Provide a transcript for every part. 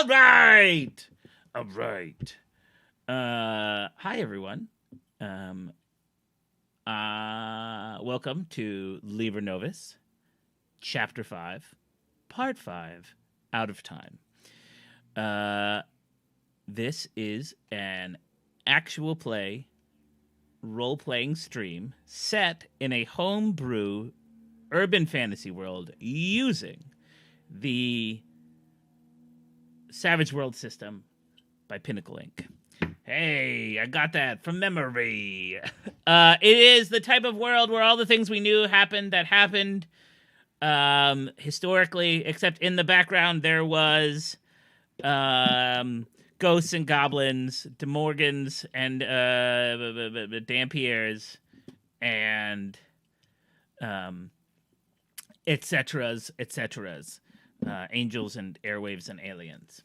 All right. Hi, everyone. Welcome to Liber Novus, Chapter 5, Part 5, Out of Time. This is an actual play role-playing stream set in a homebrew urban fantasy world using the Savage World system by Pinnacle Inc. Hey, I got that from memory. It is the type of world where all the things we knew happened historically, except in the background there was ghosts and goblins, demorgans and Dampierres and etceteras, angels and airwaves and aliens,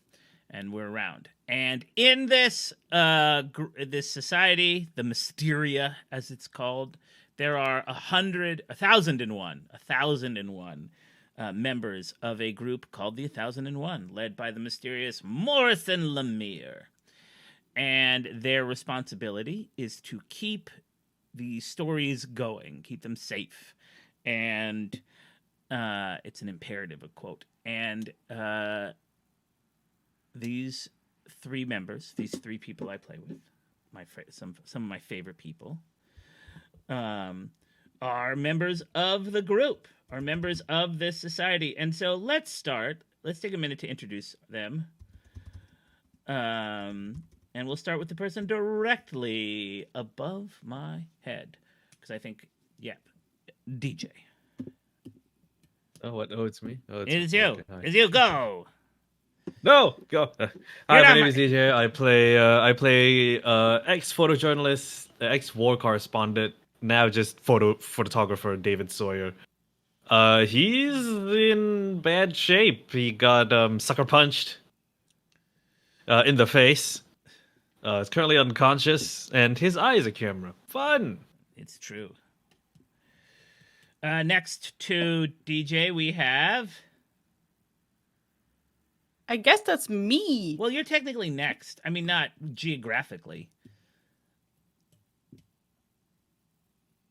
and we're around. And in this this society, the Mysteria, as it's called, there are 1,001 members of a group called the 1,001, led by the mysterious Morrison Lemire. And their responsibility is to keep the stories going, keep them safe. And it's an imperative, a quote. And these three members, these three people I play with, some of my favorite people, are members of the group, are members of this society. And so let's start. Let's take a minute to introduce them. And we'll start with the person directly above my head. Because I think, DJ. Oh, what? Oh, it's me. Oh, It's you. Okay, It's you. Go. No, go. Hi, my name is DJ. I play ex photojournalist, ex war correspondent, now just photographer David Sawyer. He's in bad shape. He got sucker punched in the face. He's currently unconscious, and his eye is a camera. Fun. It's true. Next to DJ, we have. I guess that's me. Well, you're technically next. I mean, not geographically.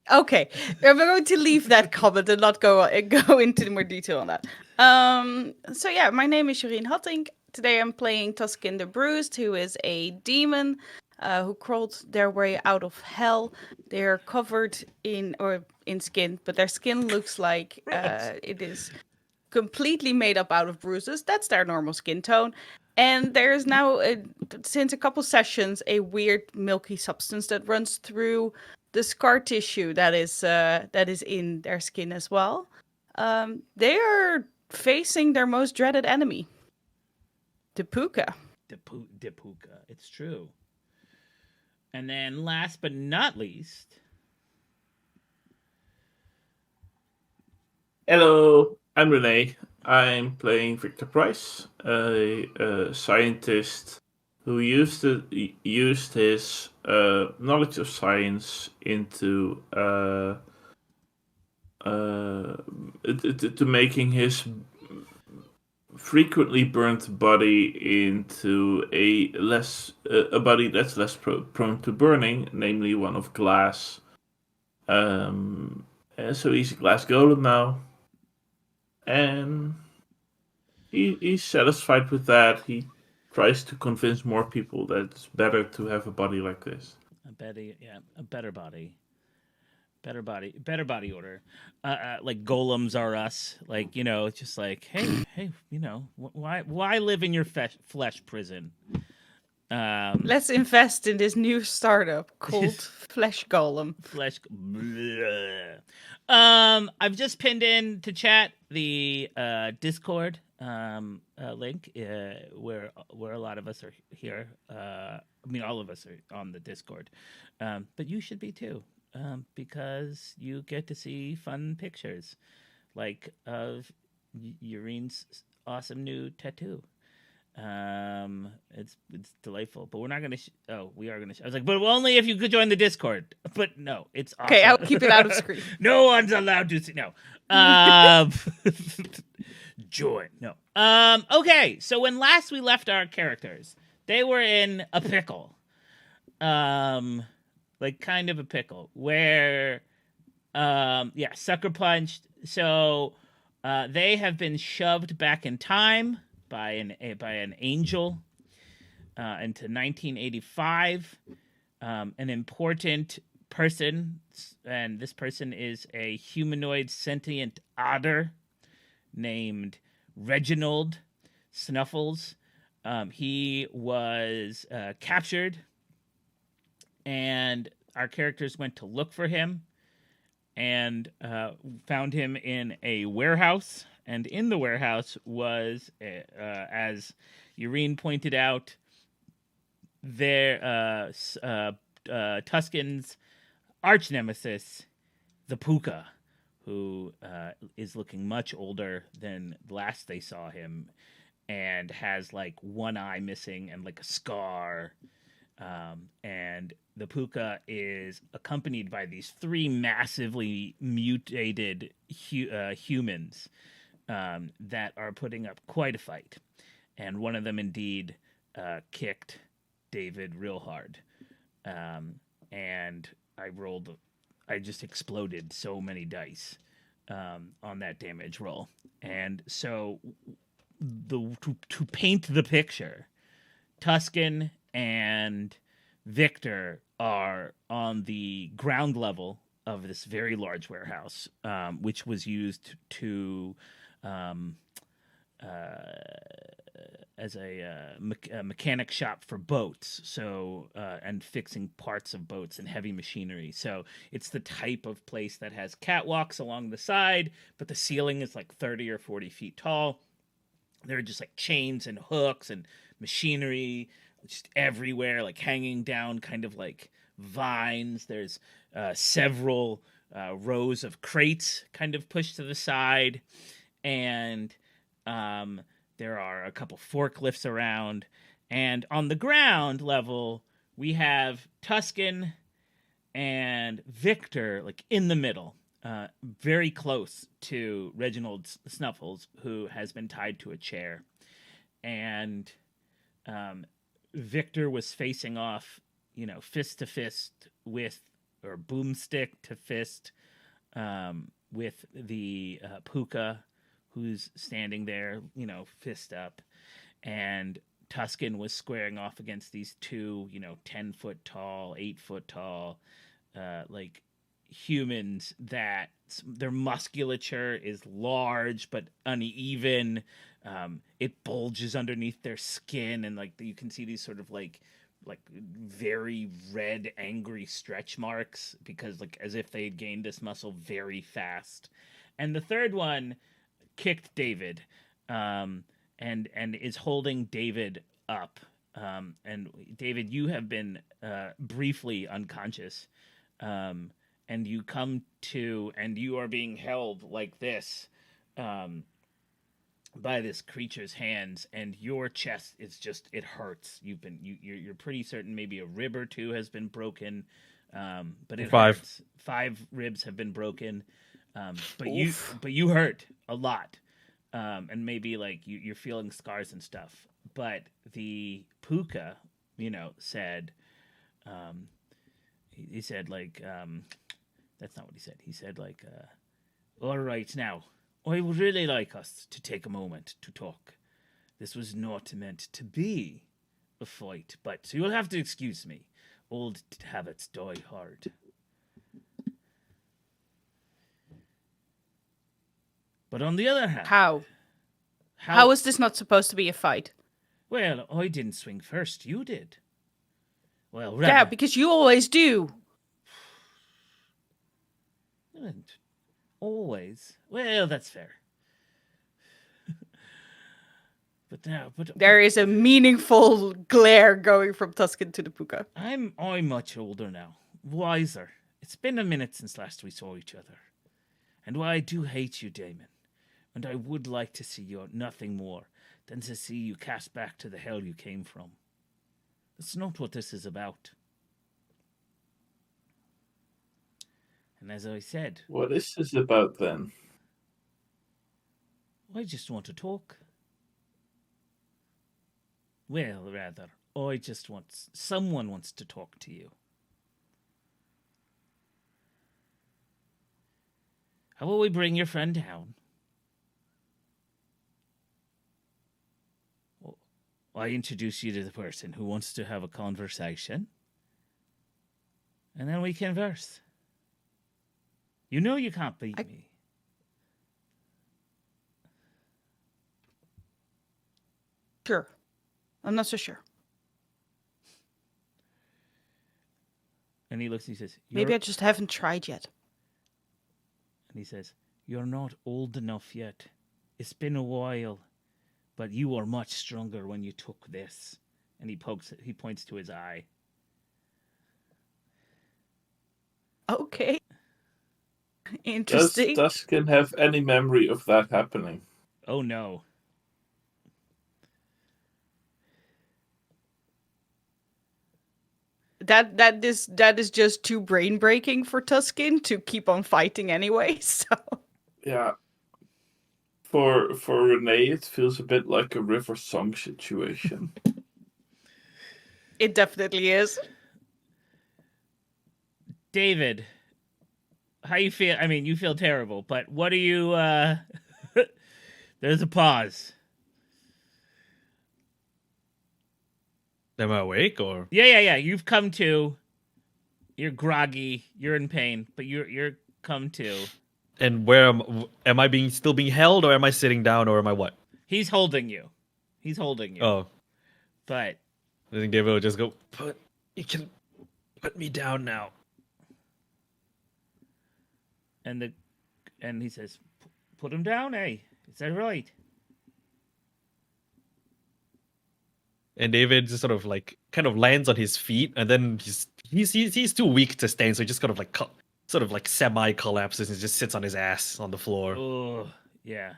Okay, we're going to leave that comment and not go into more detail on that. So yeah, my name is Jorien Hattink. Today I'm playing Tuskin the Bruised, who is a demon who crawled their way out of hell. They're covered in skin, but their skin looks like it is completely made up out of bruises. That's their normal skin tone. And there's now, since a couple sessions, a weird milky substance that runs through the scar tissue that is in their skin as well. They are facing their most dreaded enemy, Depuka. Depuka. It's true. And then last but not least. Hello, I'm Renee. I'm playing Victor Price, a scientist who used his knowledge of science into to making his frequently burnt body into a body that's less prone to burning, namely one of glass. And so he's a glass golem now. And he's satisfied with that. He tries to convince more people that it's better to have a body like this. A better body. Better body order. Like golems are us. Like, it's just like, hey, why live in your flesh prison? Let's invest in this new startup called Flesh Golem. I've just pinned in to chat the Discord link where a lot of us are here. All of us are on the Discord, but you should be too, because you get to see fun pictures, like of Urine's awesome new tattoo. It's delightful, but we're not gonna. We are gonna. I was like, but only if you could join the Discord. But no, it's awesome. Okay. I'll keep it out of screen. No one's allowed to see. No. join. No. Okay, so when last we left our characters, they were in a pickle. Like kind of a pickle where sucker punched. So they have been shoved back in time by an angel into 1985. An important person, and this person is a humanoid sentient otter named Reginald Snuffles. He was captured, and our characters went to look for him and found him in a warehouse. And in the warehouse was, as Urine pointed out, Tuscan's arch nemesis, the Puka, who is looking much older than last they saw him, and has like one eye missing and like a scar. And the Puka is accompanied by these three massively mutated humans that are putting up quite a fight. And one of them indeed kicked David real hard. And I just exploded so many dice on that damage roll. And so to paint the picture, Tuscan and Victor are on the ground level of this very large warehouse, which was used to as a mechanic shop for boats, so and fixing parts of boats and heavy machinery. So it's the type of place that has catwalks along the side, but the ceiling is like 30 or 40 feet tall. There are just like chains and hooks and machinery just everywhere, like hanging down, kind of like vines. There's several rows of crates kind of pushed to the side, and there are a couple forklifts around. And on the ground level, we have Tuscan and Victor like in the middle, very close to Reginald Snuffles, who has been tied to a chair. And Victor was facing off, fist to fist with, or boomstick to fist, with the Puka, who's standing there, fist up. And Tuscan was squaring off against these two, 10-foot tall, 8-foot tall, like humans that their musculature is large but uneven. It bulges underneath their skin, and like you can see these sort of like very red, angry stretch marks, because like as if they had gained this muscle very fast. And the third one kicked David, and is holding David up. And David, you have been briefly unconscious, and you come to, and you are being held like this, by this creature's hands, and your chest is just, it hurts. You're pretty certain maybe a rib or two has been broken, but it hurts. 5 ribs have been broken, but you hurt a lot, and maybe like you're feeling scars and stuff. But the Puka, said, he said like, that's not what he said. He said like, all right, now I would really like us to take a moment to talk. This was not meant to be a fight, but you'll have to excuse me. Old habits die hard. But on the other hand... How is this not supposed to be a fight? Well, I didn't swing first. You did. Well, yeah, because you always do. And always. Well, that's fair. But there is a meaningful glare going from Tuscan to the Puka. I'm much older now, wiser. It's been a minute since last we saw each other, and while I do hate you, Damon, and I would like to see you nothing more than to see you cast back to the hell you came from. That's not what this is about. And as I said... What is this about, then? I just want to talk. Well, rather, I just want... Someone wants to talk to you. How about we bring your friend down? Well, I introduce you to the person who wants to have a conversation. And then we converse. You know you can't beat me. Sure. I'm not so sure. And he looks and he says, Maybe I just haven't tried yet. And he says, you're not old enough yet. It's been a while. But you are much stronger when you took this. And he points to his eye. Okay. Interesting. Does Tuscan have any memory of that happening? Oh no. That is just too brain breaking for Tuscan to keep on fighting anyway. So yeah, for Renee, it feels a bit like a River Song situation. It definitely is. David, how you feel? I mean, you feel terrible, but what are you? There's a pause. Am I awake or? Yeah. You've come to. You're groggy. You're in pain, but you're come to. And where am I still being held, or am I sitting down, or am I what? He's holding you. Oh, but I think David will just go. You can put me down now. And he says, "Put him down, eh? Is that right?" And David just sort of like kind of lands on his feet, and then he's too weak to stand, so he just kind of like sort of like semi collapses and just sits on his ass on the floor. Oh, yeah.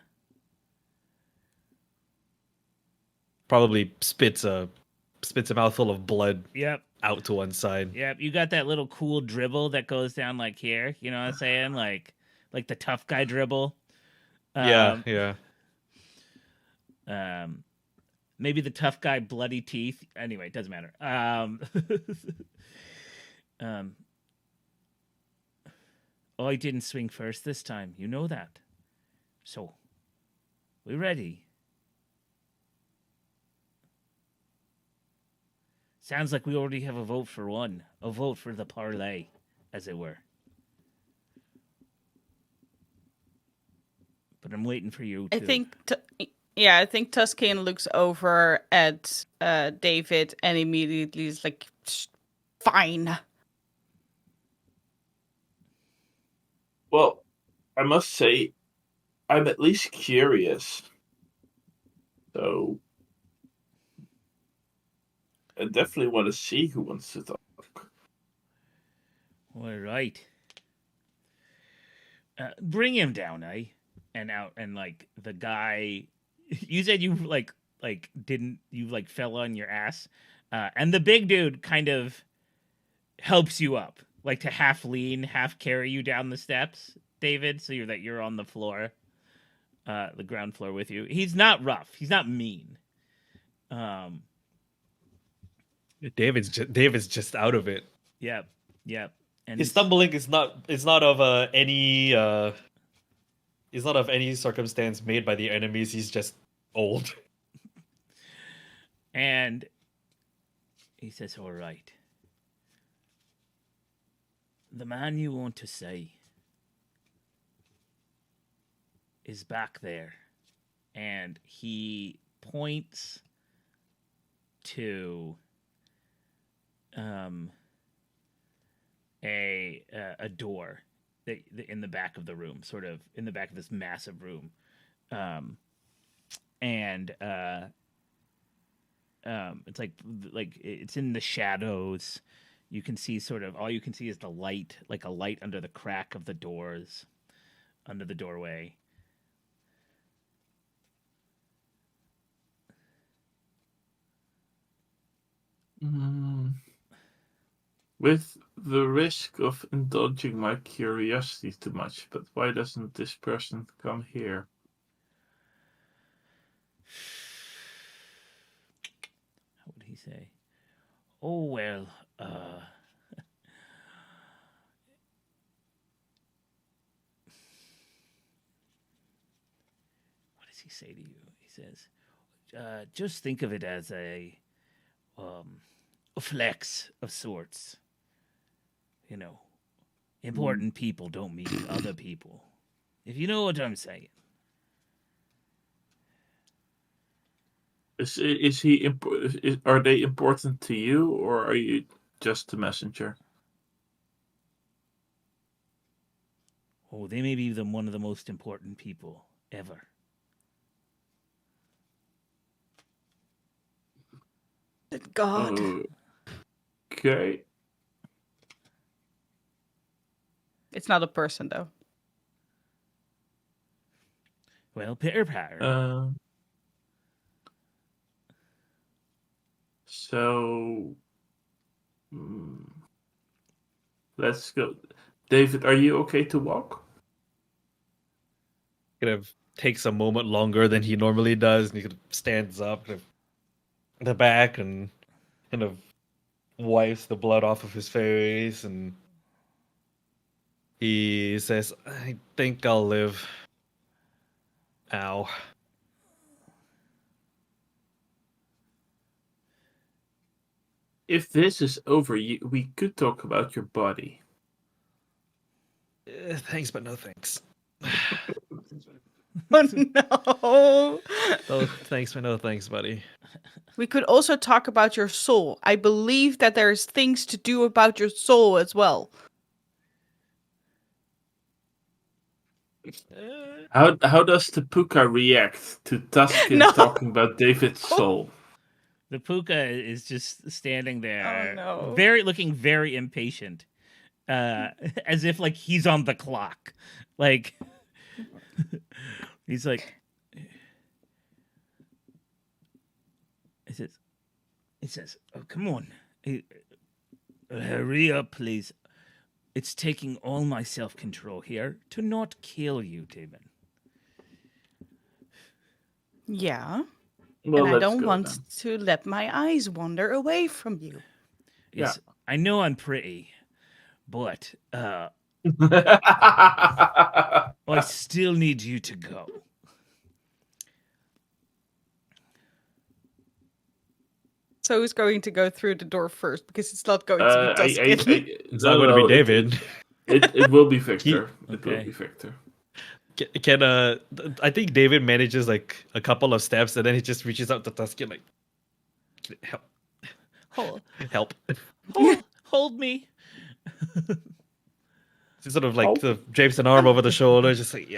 Probably spits a mouthful of blood. Yep. Out to one side. Yep. You got that little cool dribble that goes down like here. You know what I'm saying? Like the tough guy dribble. Yeah. Maybe the tough guy bloody teeth. Anyway, it doesn't matter. I didn't swing first this time. You know that. So, we ready? Sounds like we already have a vote for one. A vote for the parlay, as it were. But I'm waiting for you to... I think Tuscan looks over at David and immediately is like, fine. Well, I must say, I'm at least curious. So, I definitely want to see who wants to talk. All right. Bring him down, eh? And out, and like the guy, you said you didn't, you like fell on your ass, and the big dude kind of helps you up, like to half lean, half carry you down the steps, David, so you're on the floor, the ground floor with you. He's not rough. He's not mean. David's just out of it. Yep. And his stumbling is not of any circumstance made by the enemies. He's just old. And he says, all right. The man you want to say is back there. And he points to a door in the back of the room, sort of in the back of this massive room, and it's like it's in the shadows. You can see all you can see is the light, like a light under the crack of the doors, under the doorway. With the risk of indulging my curiosity too much, but why doesn't this person come here? say? Oh, well, what does he say to you? He says, just think of it as a flex of sorts. You know, important people don't meet other people. If you know what I'm saying. Is he? Are they important to you, or are you just the messenger? Oh, they may be one of the most important people ever. God. Okay. It's not a person, though. Well, pitter-patter. So let's go. David, are you okay to walk? Kind of takes a moment longer than he normally does, and he kind of stands up, kind of the back, and kind of wipes the blood off of his face, and he says, "I think I'll live." Ow. If this is over, we could talk about your body. Thanks, but no thanks. Oh no! Oh, thanks, but no thanks, buddy. We could also talk about your soul. I believe that there's things to do about your soul as well. How does the puka react to Tuskin No. talking about David's soul? The puka is just standing there, Oh, no. looking very impatient, as if like he's on the clock. Like he's like, he says, "Oh, come on, hurry up, please. It's taking all my self-control here to not kill you, Damon." Yeah. Well, and I let's don't go want to let my eyes wander away from you. Yes, I know I'm pretty, but then. I still need you to go. So who's going to go through the door first? Because it's not going to be Tuskin. It's not going to be David. It will be Victor. It will Okay. be Victor. Can I think David manages like a couple of steps, and then he just reaches out to Tuskin like, help, help. Hold me. He sort of like drapes an arm over the shoulder, just like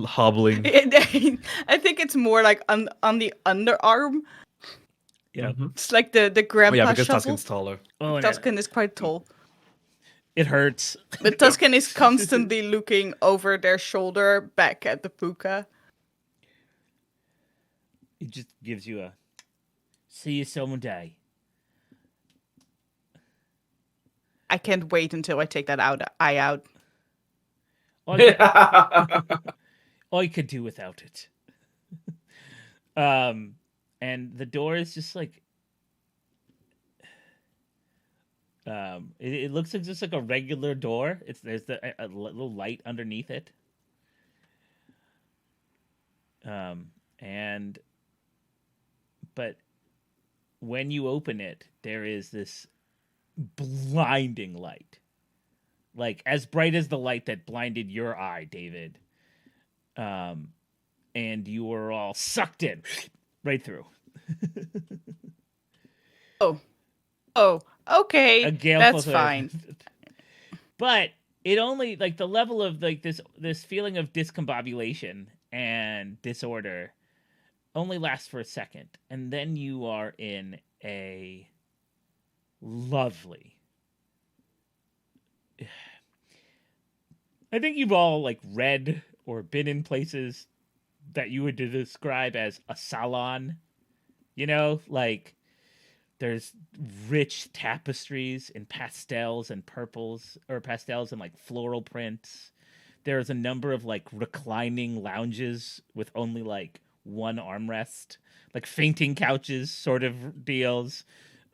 hobbling. I think it's more like on the underarm. Yeah. It's like the grandpa Yeah, because shuffle. Tuskin's taller. Oh, and Tuskin is quite tall. it hurts. But Tuskin is constantly looking over their shoulder back at the puka. It just gives you a see you someday. I can't wait until I take that eye out. I could do without it. And the door is just like it looks like just like a regular door. There's a little light underneath it. But when you open it, there is this blinding light. Like as bright as the light that blinded your eye, David. And you were all sucked in right through. Oh, okay. That's fine. But it only like the level of like this feeling of discombobulation and disorder only lasts for a second, and then you are in a lovely. I think you've all like read or been in places that you would describe as a salon. You know, like there's rich tapestries in pastels and purples, or pastels and like floral prints. There's a number of like reclining lounges with only like one armrest, like fainting couches sort of deals.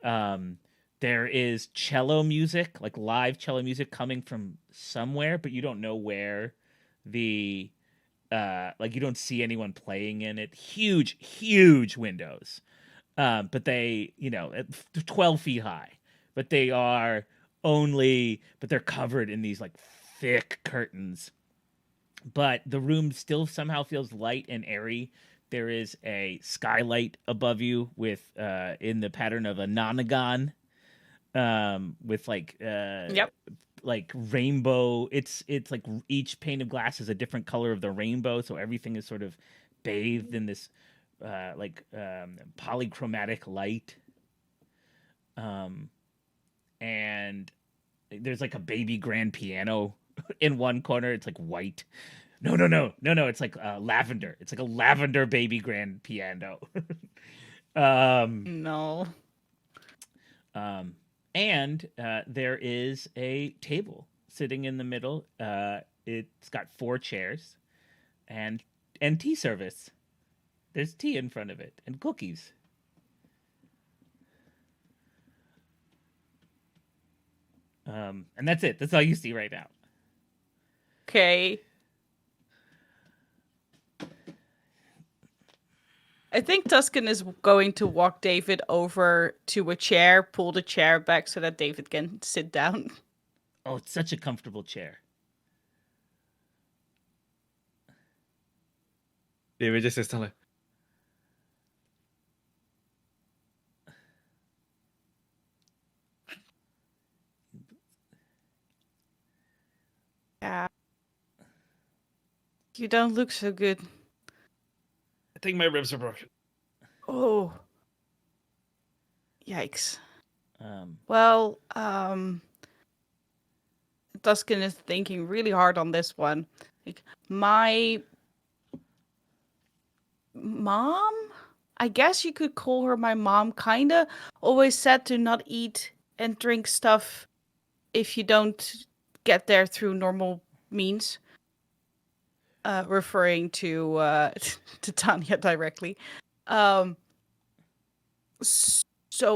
There is cello music, like live cello music coming from somewhere, but you don't know where. The like you don't see anyone playing in it. Huge windows. But they, 12 feet high, but they're covered in these like thick curtains. But the room still somehow feels light and airy. There is a skylight above you with in the pattern of a nonagon, with Yep. like rainbow. It's like each pane of glass is a different color of the rainbow, so everything is sort of bathed in this polychromatic light. And there's like a baby grand piano in one corner. It's like white. No. It's like lavender. It's like a lavender baby grand piano. No. And there is a table sitting in the middle. It's got 4 chairs and tea service. There's tea in front of it and cookies. And that's it. That's all you see right now. Okay. I think Tuscan is going to walk David over to a chair, pull the chair back so that David can sit down. Oh, it's such a comfortable chair. David just sits down like, Yeah. You don't look so good. I think my ribs are broken. Oh. Yikes. Um, Well, Tuscan is thinking really hard on this one. Like, my mom? I guess you could call her my mom, kinda. Always said to not eat and drink stuff if you don't get there through normal means. Referring to to Tanya directly. So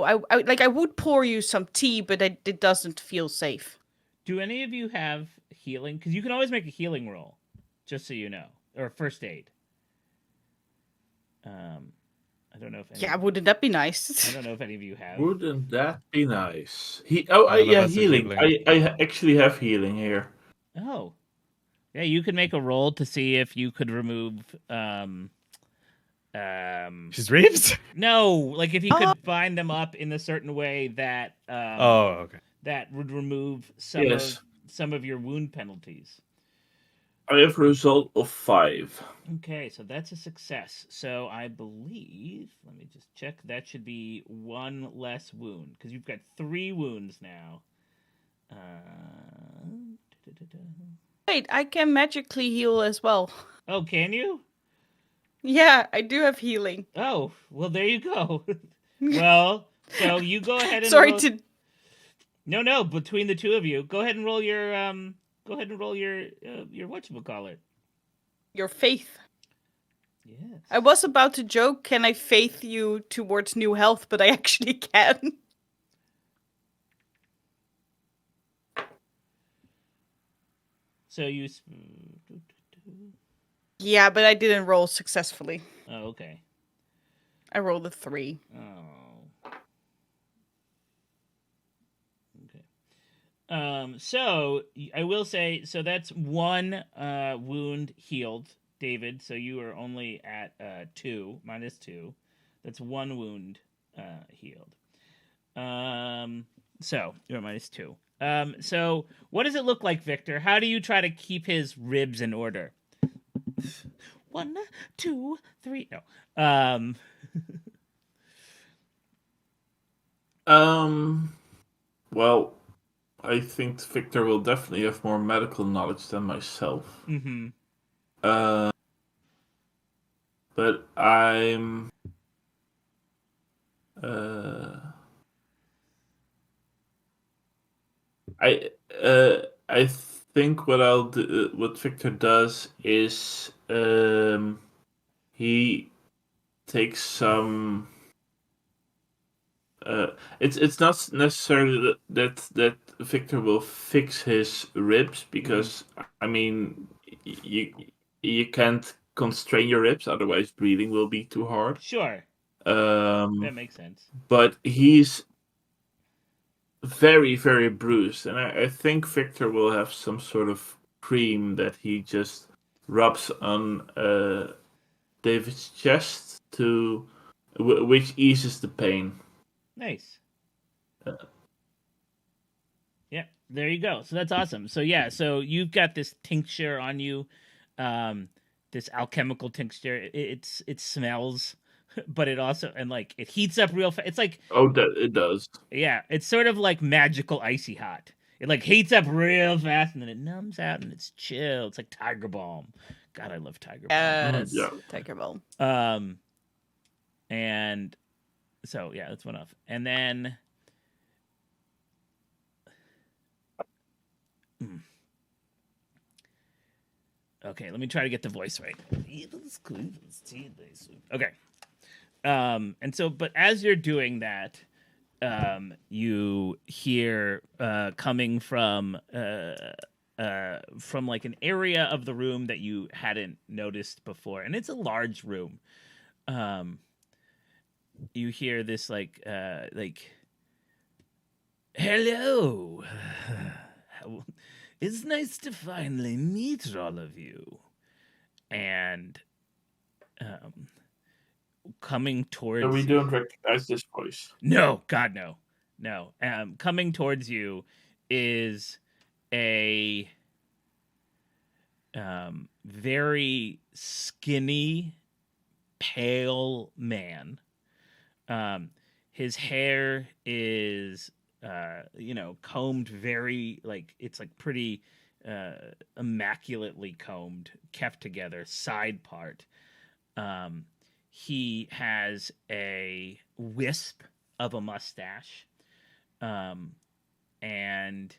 I would pour you some tea, but it doesn't feel safe. do any of you have healing? Because you can always make a healing roll, just so you know, or first aid. I don't know if any, Yeah, wouldn't that be I nice? don't know if any of you have. Wouldn't that be nice? None of Yeah, us are healing. healing. I actually have healing here. Oh, yeah. You could make a roll to see if you could remove. His ribs? No, like if you could bind them up in a certain way that Oh, okay. that would remove Yes. some of your wound penalties. I have a result of 5. Okay, so that's a success. So I believe, let me just check. That should be 1 less wound because you've got 3 wounds now. Wait, I can magically heal as well. Oh, can you? Yeah, I do have healing. Oh, well, there you go. Well, so you go ahead and Sorry roll... to. No. Between the two of you, go ahead and roll your whatchamacallit. Your faith. Yes. I was about to joke, can I faith you towards new health, but I actually can. So you. Yeah, but I didn't roll successfully. Oh, okay. I rolled a 3. Oh. Okay. So I will say, so that's 1 wound healed, David. So you are only at -2. That's 1 wound healed. So you're at -2. So what does it look like, Victor? How do you try to keep his ribs in order? 1, 2, 3. No. Well, I think Victor will definitely have more medical knowledge than myself. Mm-hmm. But I'm. I think what I'll do, what Victor does is he take some. It's not necessarily that Victor will fix his ribs because I mean you can't constrain your ribs, otherwise breathing will be too hard. Sure, Um, that makes sense. but he's very, very bruised, and I think Victor will have some sort of cream that he just rubs on David's chest to, which eases the pain. Nice. Yeah, there you go. So that's awesome. So yeah, so you've got this tincture on you, this alchemical tincture. It smells, but it also and like it heats up real fast. It's like Oh, that it does. yeah, it's sort of like magical icy hot. It like heats up real fast and then it numbs out and it's chill. It's like Tiger Balm. God, I love Tiger Balm. Yes, Yeah. Tiger Balm. And so yeah, that's one off. And then okay, let me try to get the voice right. Okay. And so but as you're doing that, you hear coming from like an area of the room that you hadn't noticed before, and it's a large room. You hear this like hello. It's nice to finally meet all of you. And coming towards So we don't recognize this voice. No, God, no. No. Coming towards you is a very skinny, pale man. His hair is, combed very, like, it's like pretty immaculately combed, kept together, side part. He has a wisp of a mustache, and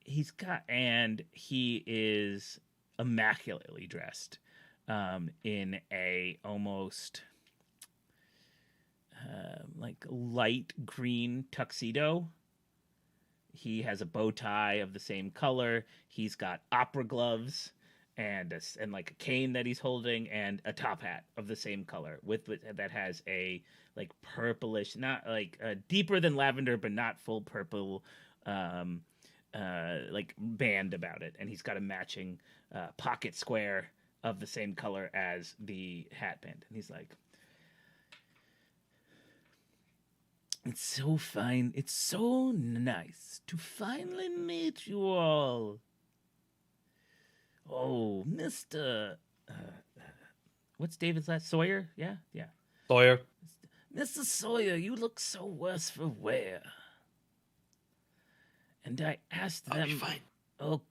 he is immaculately dressed, in a almost like light green tuxedo. He has a bow tie of the same color. He's got opera gloves and like a cane that he's holding and a top hat of the same color with that has a like purplish, not like deeper than lavender but not full purple like band about it, and he's got a matching pocket square of the same color as the hat band, and he's like, it's so fine, it's so nice to finally meet you all. Oh, Mr. What's David's last? Sawyer? Yeah? Yeah. Sawyer. Mr. Sawyer, you look so worse for wear. And I asked them... I'll be fine. Oh,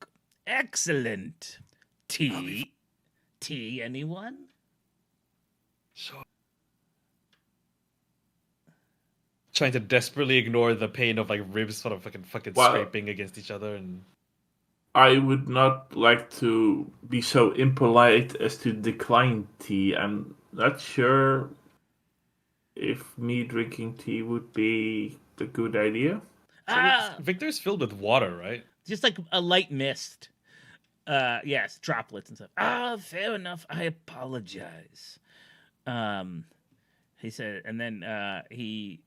excellent. Tea? Tea, anyone? Sure. Trying to desperately ignore the pain of like ribs sort of fucking scraping against each other, and I would not like to be so impolite as to decline tea. I'm not sure if me drinking tea would be a good idea. Victor's filled with water, right? Just like a light mist. Yes, droplets and stuff. Fair enough. I apologize. He said, and then he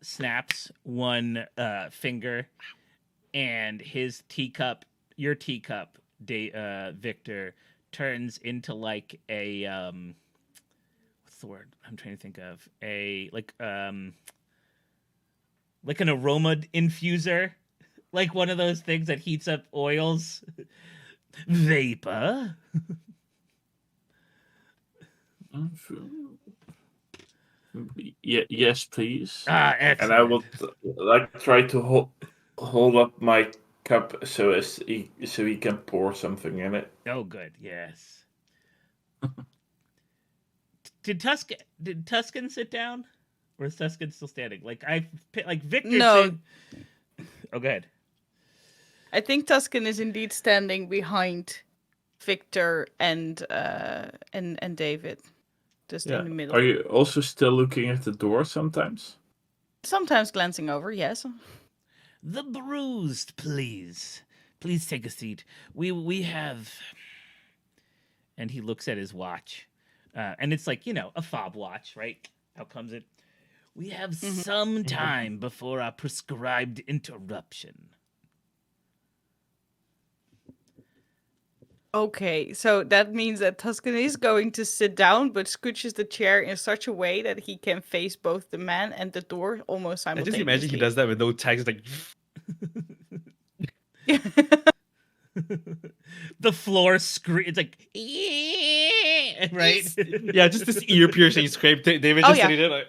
snaps one finger, and his teacup, your teacup, Victor, turns into like a what's the word I'm trying to think of? Like an aroma infuser, like one of those things that heats up oils. Vapor. Yes, please. Excellent. And I will try to hold up my cup so he can pour something in it. Oh, good. Yes. Did Tuscan sit down, or is Tuscan still standing? Like Victor. No. Said... Oh, go ahead. I think Tuscan is indeed standing behind Victor and David. just Yeah. in the middle. Are you also still looking at the door sometimes? Sometimes glancing over, yes. The bruised, please. Please take a seat. We have. And he looks at his watch. And it's like, a fob watch, right? How comes it? We have some time before our prescribed interruption. Okay, so that means that Tuscan is going to sit down, but scooches the chair in such a way that he can face both the man and the door almost I just simultaneously. imagine he does that with no tags, like. The floor screams. It's like, right? Yeah, just this ear piercing scrape. David Oh, just yeah. sitting there like.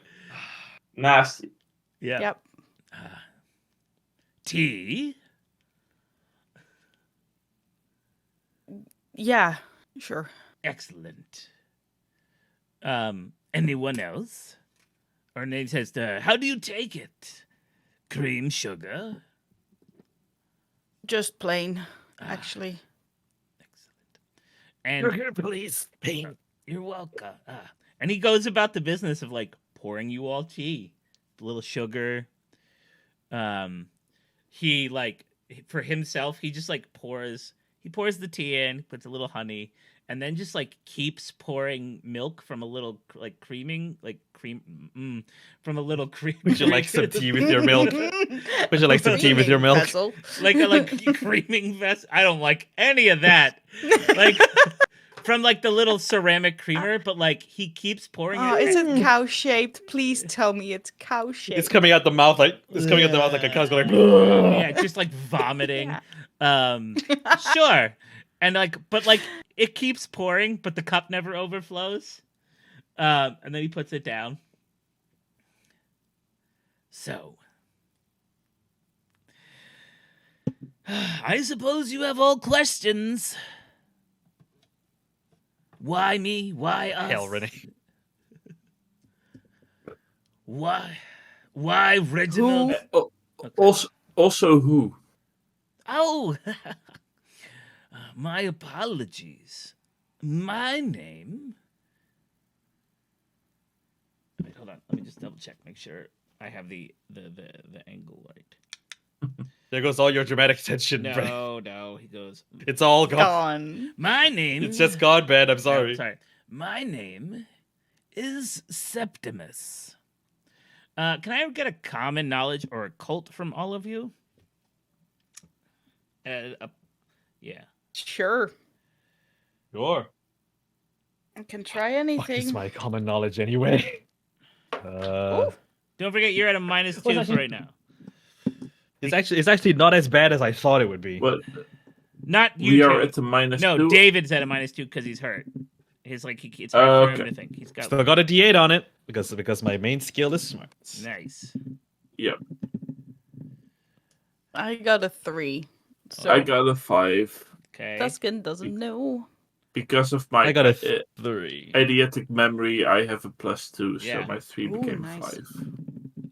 Nasty. Yeah. Yep. Tea? Yeah, sure. Excellent. Anyone else? Or name says, how do you take it? Cream, sugar? Just plain, actually. And Sugar, please. Pain. you're welcome. And he goes about the business of like pouring you all tea, a little sugar. He like for himself, he just like pours the tea in, puts a little honey, and then just like keeps pouring milk from a little like cream from a little cream. Would you like some tea with your milk? Would you like some tea with your milk? Vessel. like a creaming vest. I don't like any of that. Like from like the little ceramic creamer, but like he keeps pouring Oh, it. is it cow shaped? Please tell me it's cow shaped. It's coming out the mouth like a cow's going. Yeah, just like vomiting. Yeah. Sure. And like, but like it keeps pouring, but the cup never overflows. And then he puts it down. So, I suppose you have all questions. Why me? Why us? Hell, Renee. Why Reginald? Who? Also who? Oh, my apologies. My name. Wait, hold on. Let me just double check, make sure I have the angle right. There goes all your dramatic tension. Renee. No. He goes. It's all gone. Gone. My name. It's just gone, man. I'm sorry. No, sorry. My name is Septimus. Can I get a common knowledge or a cult from all of you? Yeah. Sure. Sure. I can try Fuck anything. is my common knowledge anyway. Don't forget you're at a -2 for right now. It's actually not as bad as I thought it would be. Well, Not you. we two. are at the -2. No, David's at a -2 because he's hurt. It's like it's hard for him Okay. to think. He's got Still got a D8 on it because my main skill is smarts. nice. Yep. I got a 3. So I got a 5 Okay. Tuscan doesn't know. because of my I got a 3. idiotic memory. I have a +2, Yeah. so my 3 Ooh, became nice. 5.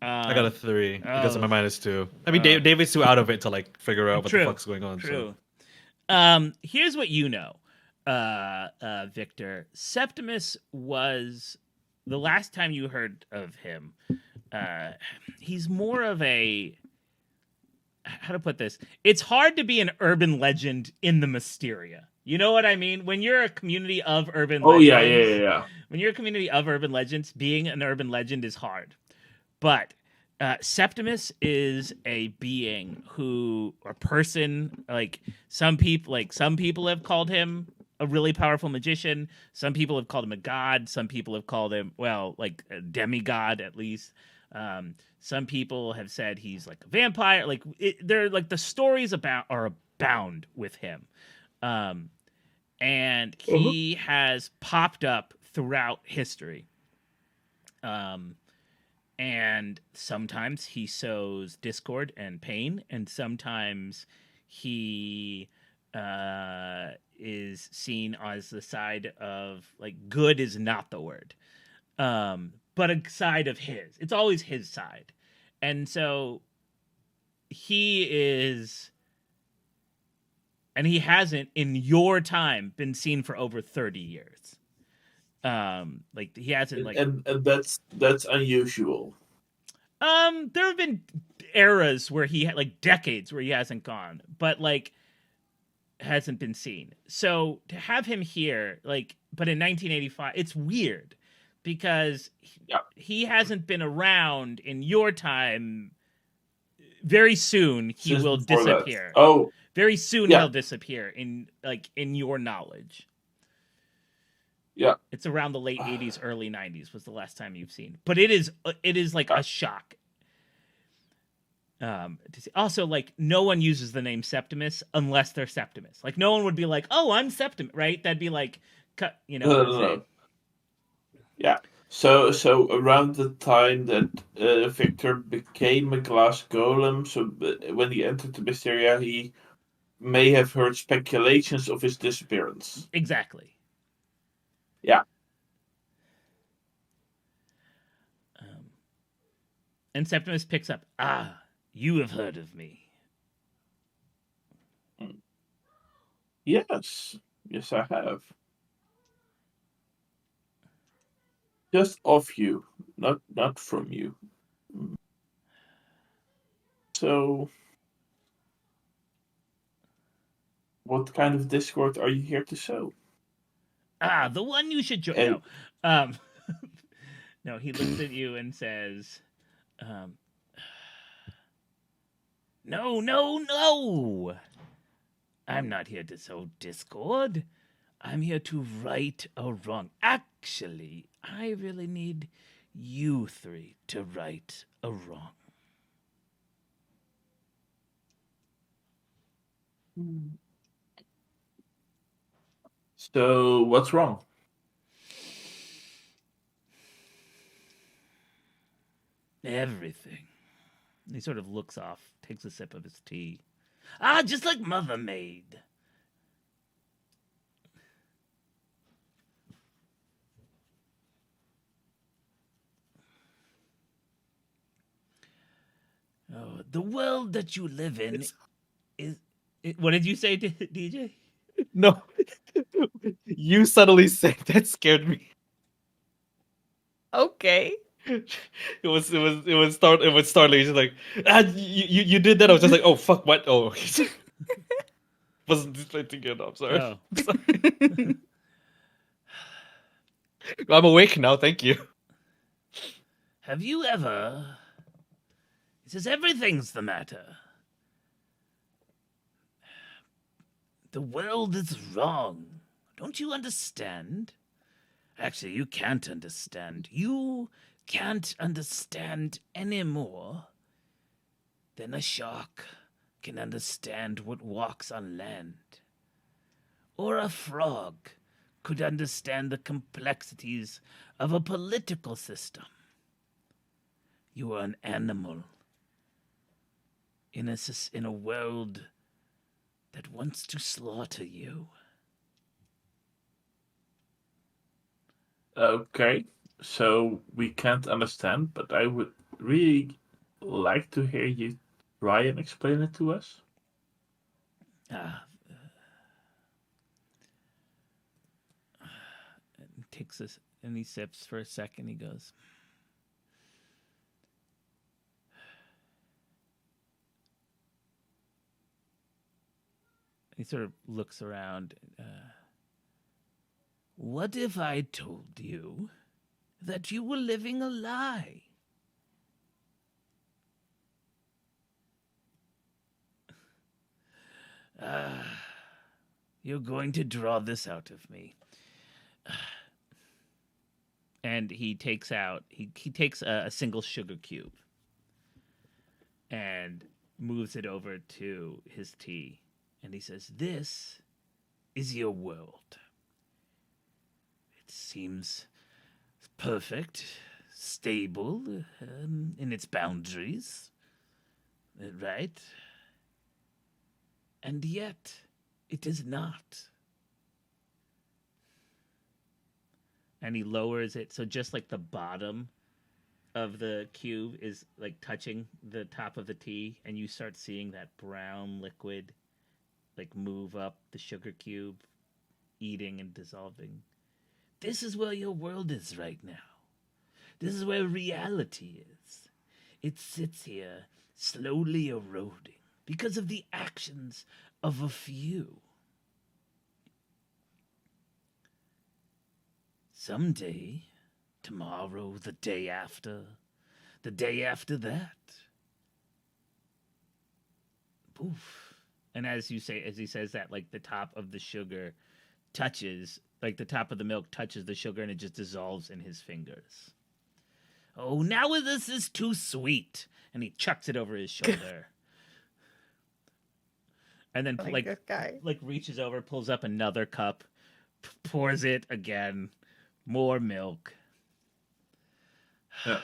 I got a 3 because of my oh. -2. I mean, Oh. David's too out of it to like figure out what True. the fuck's going on. True. Here's what you know, Victor. Septimus was the last time you heard of him. He's more of a how to put this. It's hard to be an urban legend in the Mysteria. You know what I mean? When you're a community of urban Oh legends. yeah. When you're a community of urban legends, being an urban legend is hard. But Septimus is a being or person, like some people have called him a really powerful magician. Some people have called him a god. Some people have called him, like a demigod at least. Some people have said he's like a vampire. Like they're like the stories are abound with him. And he has popped up throughout history. And sometimes he sows discord and pain, and sometimes he is seen as the side of like good is not the word, but a side of his. It's always his side, and so he is. And he hasn't, in your time, been seen for over 30 years. Like he hasn't like and that's unusual. there have been eras where he had like decades where he hasn't gone, but like hasn't been seen. So to have him here, like, but in 1985, it's weird because he hasn't been around in your time. Very soon he Since will before that. disappear. Oh, Very soon Yeah. he'll disappear in your knowledge. yeah. It's around the late 80s, early 90s was the last time you've seen. But it is like a shock. To see. Also, like, no one uses the name Septimus unless they're Septimus. Like, no one would be like, "Oh, I'm Septimus," right? That'd be like, you know. No. Yeah. So around the time that Victor became a glass golem, so when he entered the Mysteria, he may have heard speculations of his disappearance. Exactly. Yeah. And Septimus picks up, "Ah, you have heard of me." Yes, I have. Just of you, not from you. So, what kind of Discord are you here to sow? Ah, the one you should join. And- No. No, he looks at you and says, No. I'm not here to sow discord. I'm here to right a wrong. Actually, I really need you three to right a wrong. So, what's wrong? Everything. He sort of looks off, takes a sip of his tea. Ah, just like Mother made. Oh, the world that you live in is. What did you say, DJ? No, you suddenly said that scared me. Okay. It was startling. Just like you did that. I was just like, oh fuck, what? Oh, wasn't expecting it. I'm sorry. Oh. I'm awake now. Thank you. Have you ever? He says everything's the matter. The world is wrong. Don't you understand? Actually, you can't understand. You can't understand any more than a shark can understand what walks on land. Or a frog could understand the complexities of a political system. You are an animal in a world that wants to slaughter you. Okay, so we can't understand, but I would really like to hear you try and explain it to us. Takes this and he sips for a second. He goes, he sort of looks around. What if I told you that you were living a lie? You're going to draw this out of me. And he takes out he takes a single sugar cube and moves it over to his tea, and he says, "This is your world. It seems perfect, stable, in its boundaries, right? And yet, it is not." And he lowers it so just like the bottom of the cube is like touching the top of the tea, and you start seeing that brown liquid like move up the sugar cube, eating and dissolving This is where your world is right now. This is where reality is. It sits here, slowly eroding because of the actions of a few. Someday, tomorrow, the day after that. Poof. And as he says that, like the top of the sugar touches, like the top of the milk touches the sugar and it just dissolves in his fingers. Oh, now this is too sweet. And he chucks it over his shoulder. And then like reaches over, pulls up another cup, pours it again. More milk. Yeah.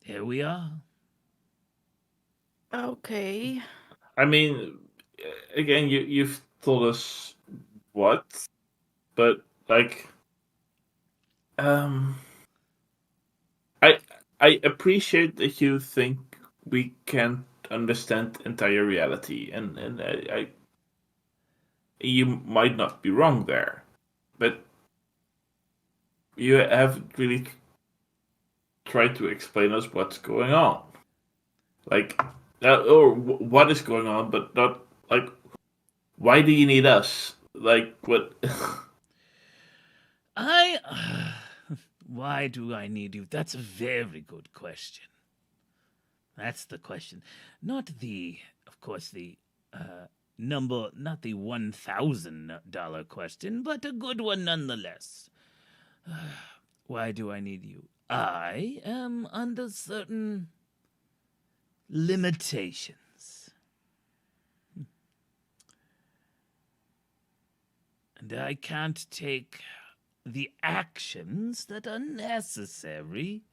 Here we are. Okay. I mean, again, you've told us what, but like, I appreciate that you think we can't understand entire reality, and I you might not be wrong there, but you haven't really tried to explain us what's going on, like, or what is going on, but not like, why do you need us? Like, what? Why do I need you? That's a very good question. That's the question. Not the, of course, the number, not the $1,000 question, but a good one nonetheless. Why do I need you? I am under certain limitations. And I can't take the actions that are necessary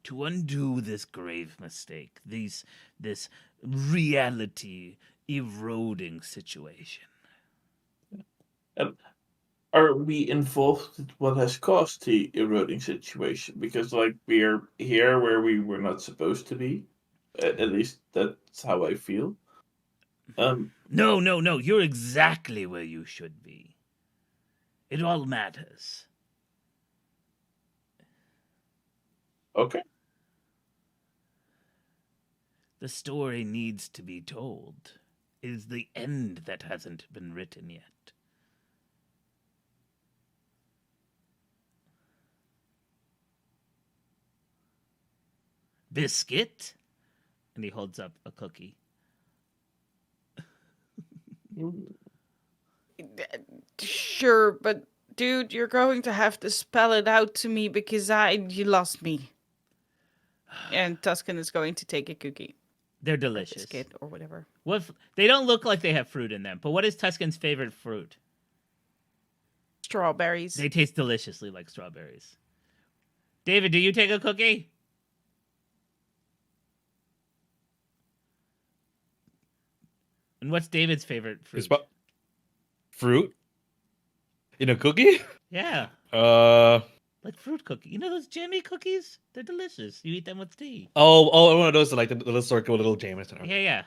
to undo this grave mistake, this reality eroding situation. Are we involved in what has caused the eroding situation? Because like we're here where we were not supposed to be. At least that's how I feel. No. You're exactly where you should be. It all matters. Okay. The story needs to be told. It is the end that hasn't been written yet. Biscuit? And he holds up a cookie. Sure, but dude, you're going to have to spell it out to me because you lost me. And Tuscan is going to take a cookie. They're delicious. Biscuit or whatever. They don't look like they have fruit in them, but what is Tuscan's favorite fruit? Strawberries. They taste deliciously like strawberries. David, do you take a cookie? And what's David's favorite fruit? Fruit? In a cookie? Yeah. Like fruit cookie. You know those jammy cookies? They're delicious. You eat them with tea. Oh, one of those like the little circle, little Jameson. Yeah.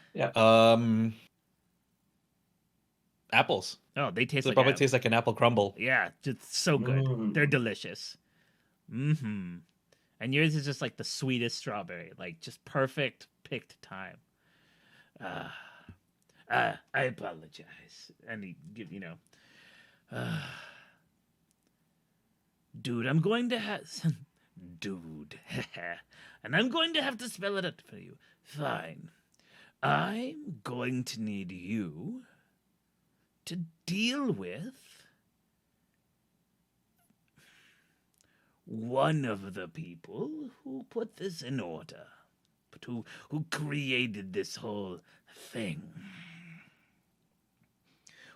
Apples. Oh, they taste They like probably taste like an apple crumble. Yeah, just so good. They're delicious. Mm-hmm. And yours is just like the sweetest strawberry, like just perfect picked time. I apologize. And he give dude, I'm going to have dude. And I'm going to have to spell it out for you. Fine. I'm going to need you to deal with one of the people who put this in order, but who created this whole thing,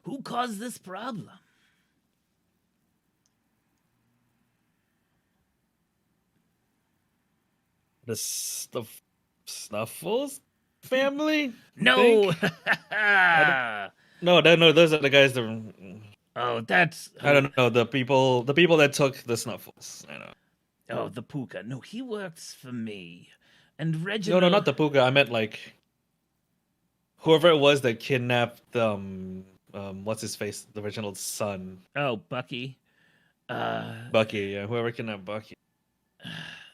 who caused this problem. The Snuffles family? No. No, those are the guys that. Oh, that's. I don't know the people that took the Snuffles. I know. Oh, the Puka. No, he works for me. And Reginald. No, not the Puka. I meant like whoever it was that kidnapped what's his face, the original son. Oh, Bucky. Bucky, yeah, whoever can have Bucky.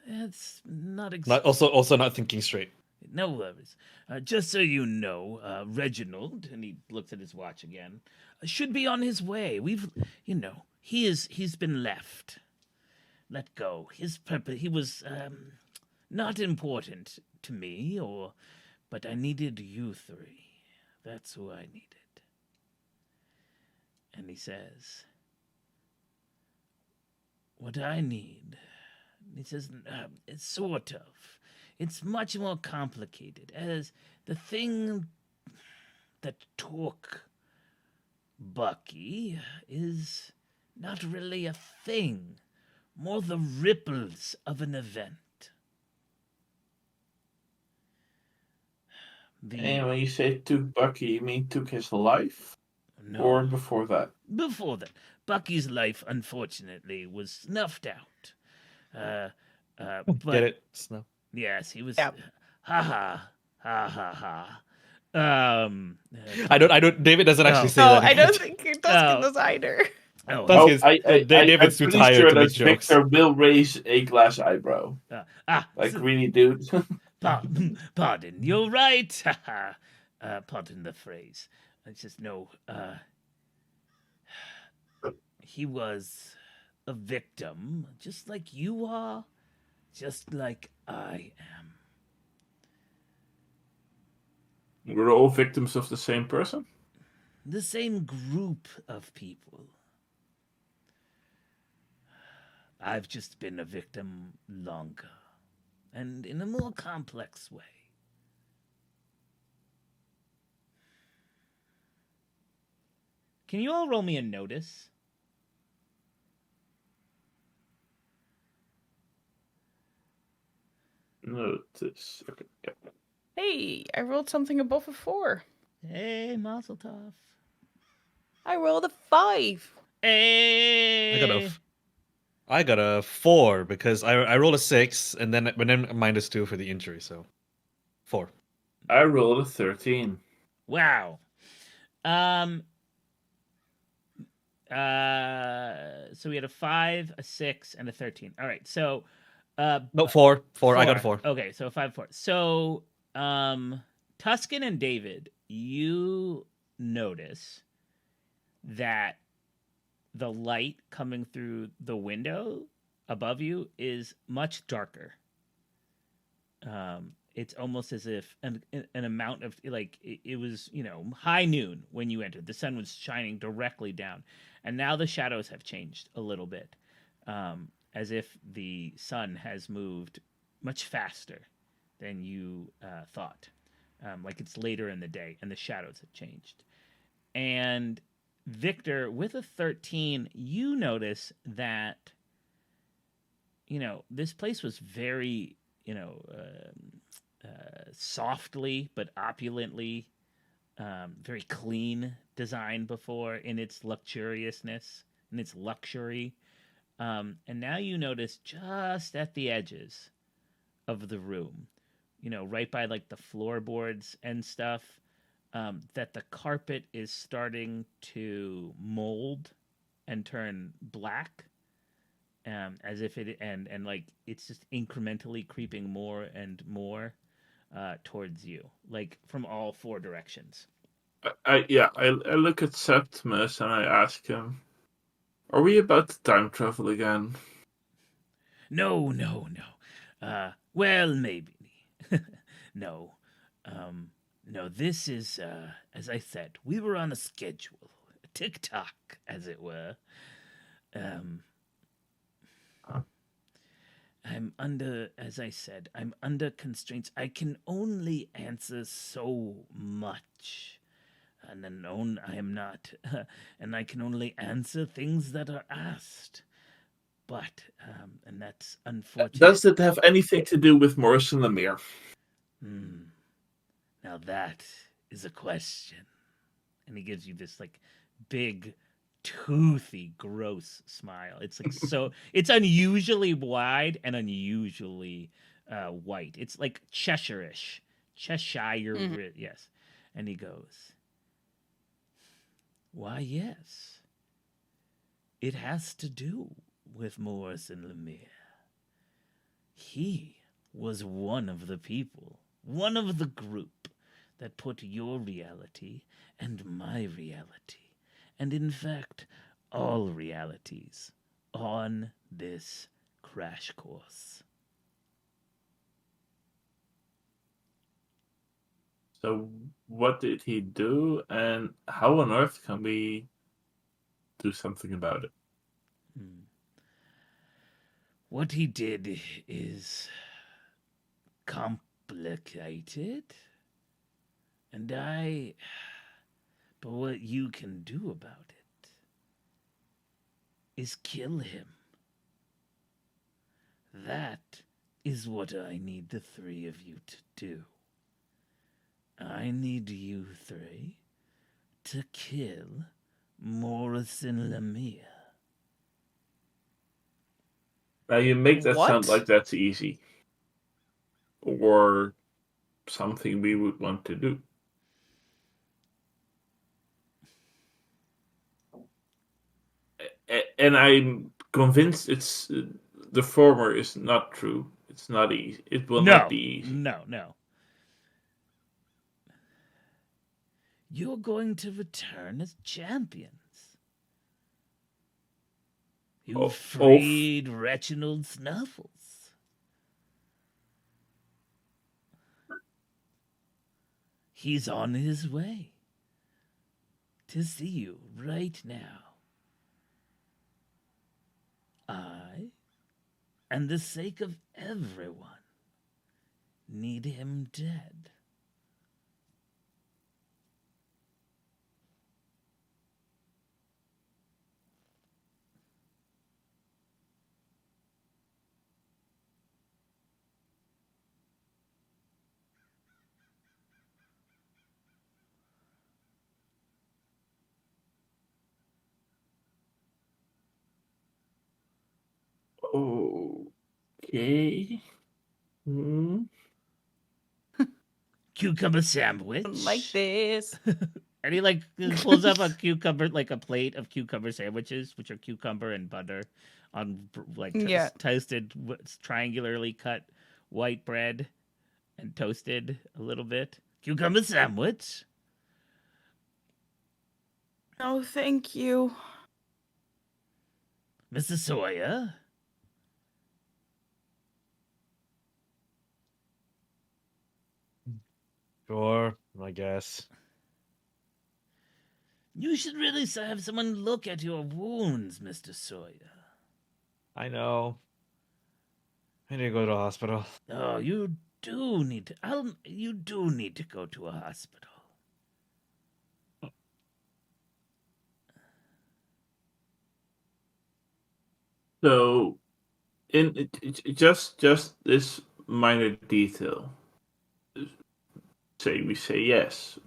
It's not Not also not thinking straight. No worries. Just so you know, Reginald, and he looks at his watch again, should be on his way. He's been let go. His purpose, he was not important to me, but I needed you three. That's who I needed. And he says, what I need, he says, it's sort of. It's much more complicated, as the thing that took Bucky is not really a thing, more the ripples of an event. And when you say took Bucky, you mean took his life? No. Or before that? Before that. Bucky's life, unfortunately, was snuffed out. But, Get it? Snuff. Yes, he was. Yeah. Ha ha. I don't. David doesn't actually say No, that. I don't think Tuscan does either. David's too I'm pretty tired sure to make that jokes. Victor will raise a glass eyebrow. Really, dude. Pardon, you're right. Pardon the phrase. It's just no. He was a victim, just like you are, just like I am. We're all victims of the same person? The same group of people. I've just been a victim longer, and in a more complex way. Can you all roll me a notice? Notice. Okay. Yep. Hey, I rolled something above a 4. Hey, Mazel Tov. I rolled a 5. Hey. I got a 4 because I rolled a 6 and then -2 for the injury, so 4. I rolled a 13. Wow. So we had a 5, a 6, and a 13. All right. So no, 4. 4. I got a 4. Okay, so 5, 4. So Tuscan and David, you notice that the light coming through the window above you is much darker. It's almost as if an amount of, like, it was, high noon when you entered. The sun was shining directly down. And now the shadows have changed a little bit, as if the sun has moved much faster than you thought. Like it's later in the day and the shadows have changed. And Victor, with a 13, you notice that, this place was very, softly but opulently, very clean design before in its luxuriousness and its luxury. And now you notice just at the edges of the room, right by like the floorboards and stuff, that the carpet is starting to mold and turn black, as if it and like it's just incrementally creeping more and more towards you, like from all 4 directions. I look at Septimus and I ask him, "Are we about to time travel again?" No. Well, maybe. No. No, this is, as I said, we were on a schedule. A tick-tock, as it were. I'm under constraints. I can only answer so much. And then I am not. And I can only answer things that are asked. But, and that's unfortunate. Does it have anything to do with Morrison Lemire? Now that is a question. And he gives you this like big, toothy, gross smile. It's like it's unusually wide and unusually white. It's like Cheshire-ish. Cheshire, yes. And he goes, Why, yes. It has to do with Morris and Lemire. He was one of the people, one of the group that put your reality and my reality, and in fact, all realities, on this crash course. So what did he do, and how on earth can we do something about it? What he did is complicated, and but what you can do about it is kill him. That is what I need the three of you to do. I need you three to kill Morrison Lemire. Now you make that sound What? like that's easy, or something we would want to do. And I'm convinced it's the former is not true. It's not easy. It will not be easy. No. You're going to return as champions. You freed Reginald Snuffles. He's on his way to see you right now. I, and the sake of everyone, need him dead. Okay. Hmm. Cucumber sandwich. Like this. And he pulls up a cucumber, like a plate of cucumber sandwiches, which are cucumber and butter on toasted, triangularly cut white bread and toasted a little bit. Cucumber sandwich. No, thank you. Mr. Sawyer. Sure, I guess. You should really have someone look at your wounds, Mr. Sawyer. I know. I need to go to the hospital. Oh, you do need to. You do need to go to a hospital. So, just this minor detail. We say yes,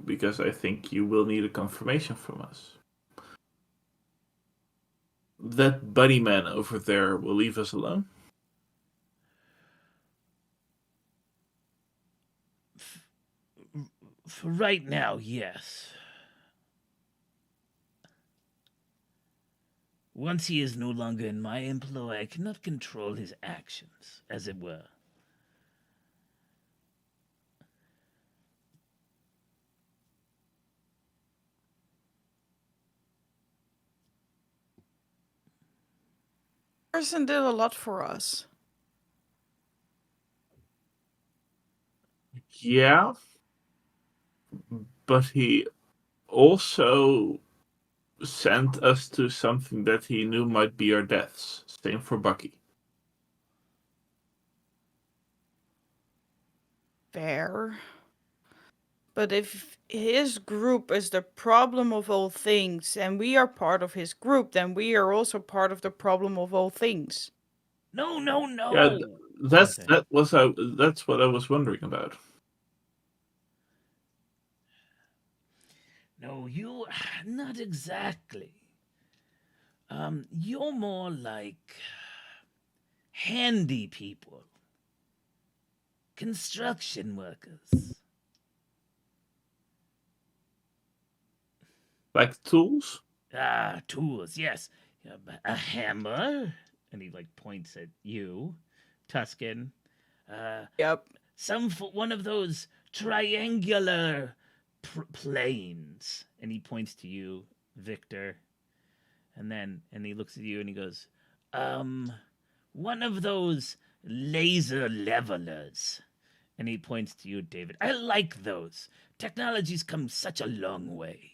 because I think you will need a confirmation from us. That buddy man over there will leave us alone? For right now, yes. Once he is no longer in my employ, I cannot control his actions, as it were. Person did a lot for us. Yeah, but he also sent us to something that he knew might be our deaths. Same for Bucky. Fair. But if his group is the problem of all things, and we are part of his group, then we are also part of the problem of all things. No. Yeah, that's what I was wondering about. No, you not exactly. You're more like handy people. Construction workers. Like tools? Tools, yes. A hammer, and he like points at you, Tuscan. Yep. One of those triangular planes, and he points to you, Victor. And he looks at you and he goes, one of those laser levelers. And he points to you, David. I like those. Technology's come such a long way.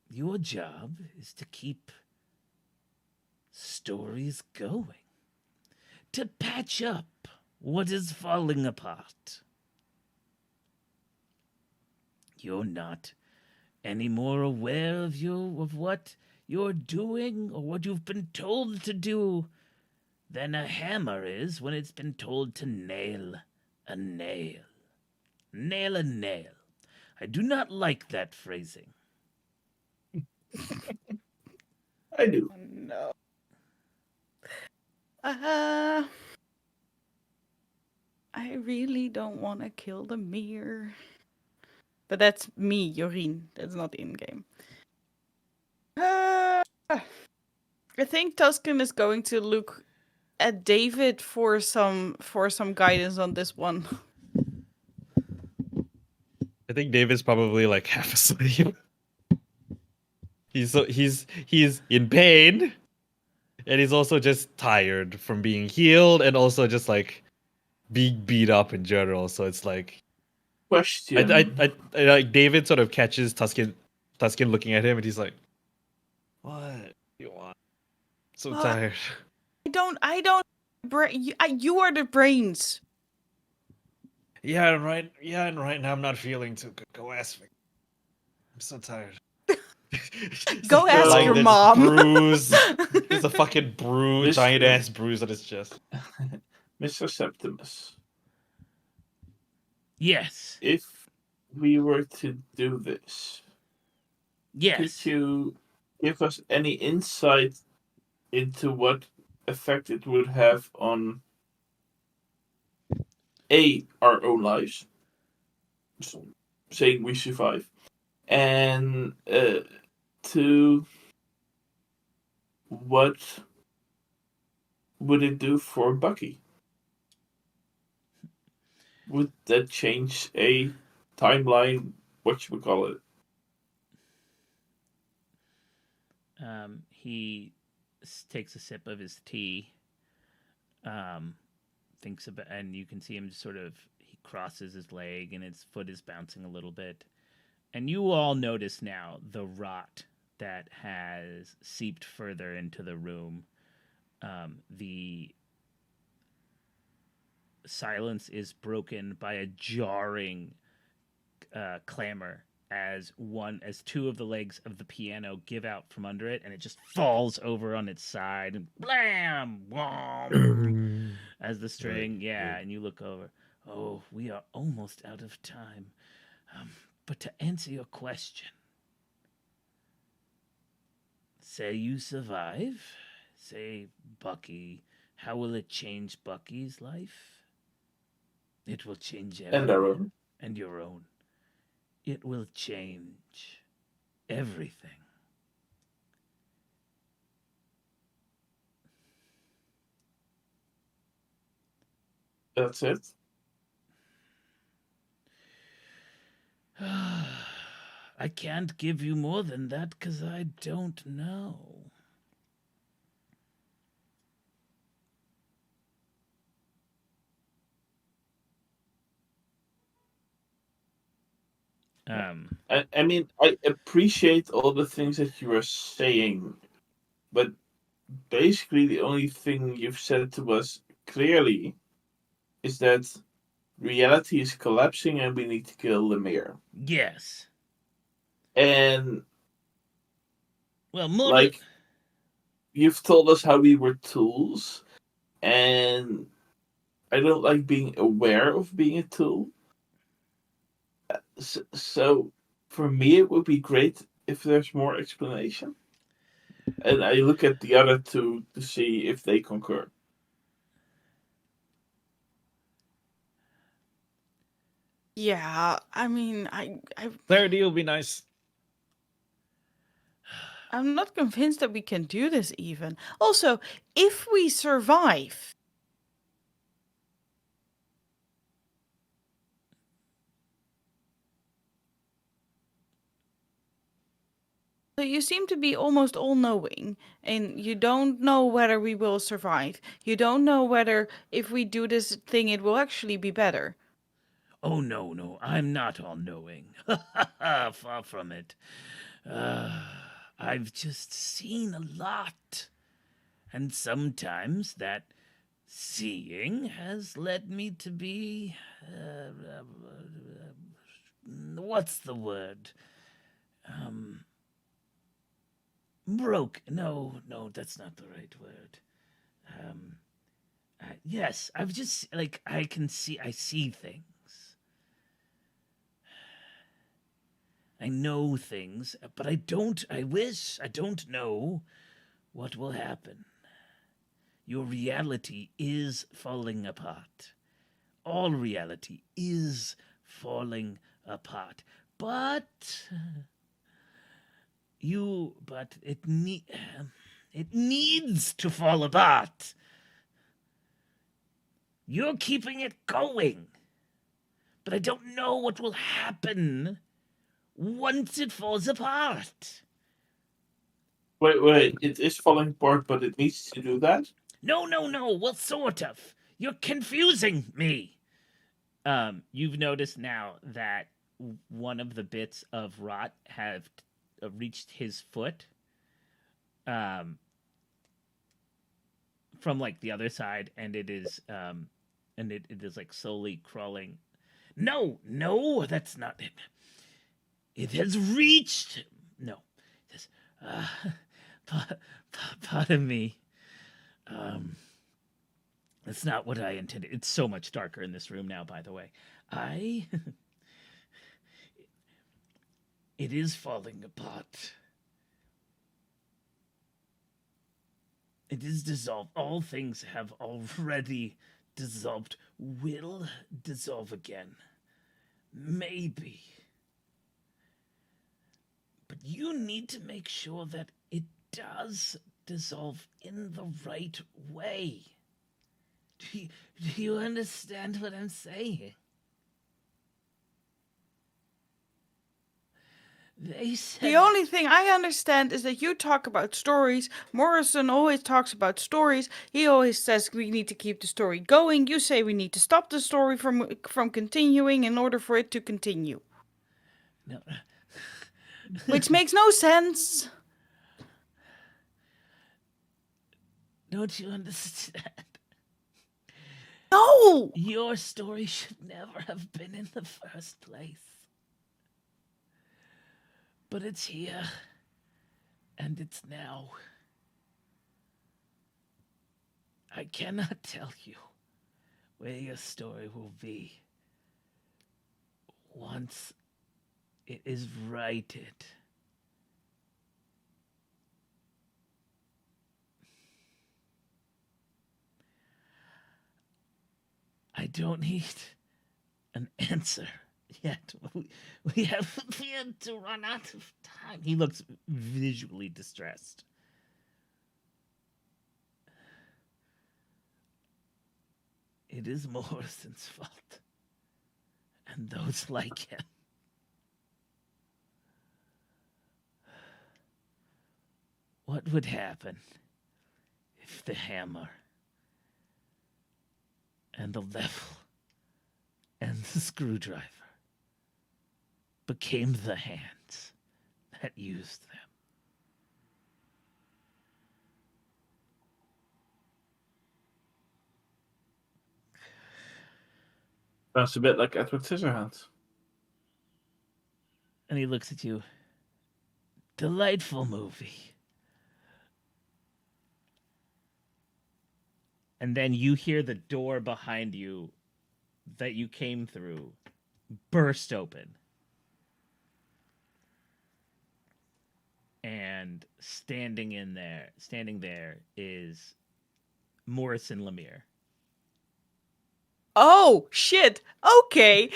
Your job is to keep stories going, to patch up what is falling apart. You're not any more aware of what you're doing or what you've been told to do than a hammer is when it's been told to nail a nail. Nail a nail. I do not like that phrasing. I do. Oh, no. I really don't want to kill the mirror. But that's me, Jorien. That's not in-game. I think Tuscan is going to look at David for some guidance on this one. I think David's probably like half asleep. He's in pain, and he's also just tired from being healed, and also just like being beat up in general. So it's like, Question. I like David sort of catches Tuscan looking at him, and he's like, "What do you want?" So tired. I don't. You are the brains. Yeah, and right now I'm not feeling too good. Go ask me. I'm so tired. Go ask like your this mom. Bruise. There's a fucking bruise, This- giant ass bruise on his chest. Mr. Septimus, Yes. if we were to do this, Yes. could you give us any insight into what effect it would have on our own lives, saying we survive, and to what would it do for Bucky? Would that change a timeline? What should we call it? He takes a sip of his tea. Thinks about, and you can see him sort of. He crosses his leg, and his foot is bouncing a little bit. And you all notice now the rot that has seeped further into the room. The silence is broken by a jarring clamor as two of the legs of the piano give out from under it, and it just falls over on its side and blam, whom, as the string, and you look over. Oh, we are almost out of time. But to answer your question, say you survive, say Bucky, how will it change Bucky's life? It will change everything. And our own. And your own. It will change everything. That's it. I can't give you more than that because I don't know. I mean, I appreciate all the things that you are saying, but basically the only thing you've said to us clearly is that reality is collapsing and we need to kill the mayor. Yes. And well, more like you've told us how we were tools, and I don't like being aware of being a tool. So for me, it would be great if there's more explanation. And I look at the other two to see if they concur. Yeah, I mean, Clarity will be nice. I'm not convinced that we can do this even. Also, if we survive, so you seem to be almost all-knowing, and you don't know whether we will survive. You don't know whether if we do this thing, it will actually be better. Oh, no, I'm not all knowing. Far from it. I've just seen a lot. And sometimes that seeing has led me to be. What's the word? Broke. No, that's not the right word. Yes, I've just, like, I see things. I know things, but I don't know what will happen. Your reality is falling apart. All reality is falling apart. But it needs to fall apart. You're keeping it going. But I don't know what will happen once it falls apart. Wait, it is falling apart, but it needs to do that? No. Well, sort of. You're confusing me. You've noticed now that one of the bits of rot have reached his foot. From like the other side, and it is it is like slowly crawling. No, that's not it. It has reached. No, it has, pardon me. That's not what I intended. It's so much darker in this room now, by the way. It is falling apart. It is dissolved. All things have already dissolved. Will dissolve again. Maybe. But you need to make sure that it does dissolve in the right way. Do you understand what I'm saying? They said... The only thing I understand is that you talk about stories. Morrison always talks about stories. He always says we need to keep the story going. You say we need to stop the story from continuing in order for it to continue. No. Which makes no sense. Don't you understand? No! Your story should never have been in the first place. But it's here. And it's now. I cannot tell you where your story will be once it is righted. I don't need an answer yet. We have to run out of time. He looks visually distressed. It is Morrison's fault. And those like him. What would happen if the hammer and the level and the screwdriver became the hands that used them? Sounds a bit like Edward Scissorhands. And he looks at you. Delightful movie. And then you hear the door behind you that you came through burst open. And standing there is Morrison Lemire. Oh, shit. Okay.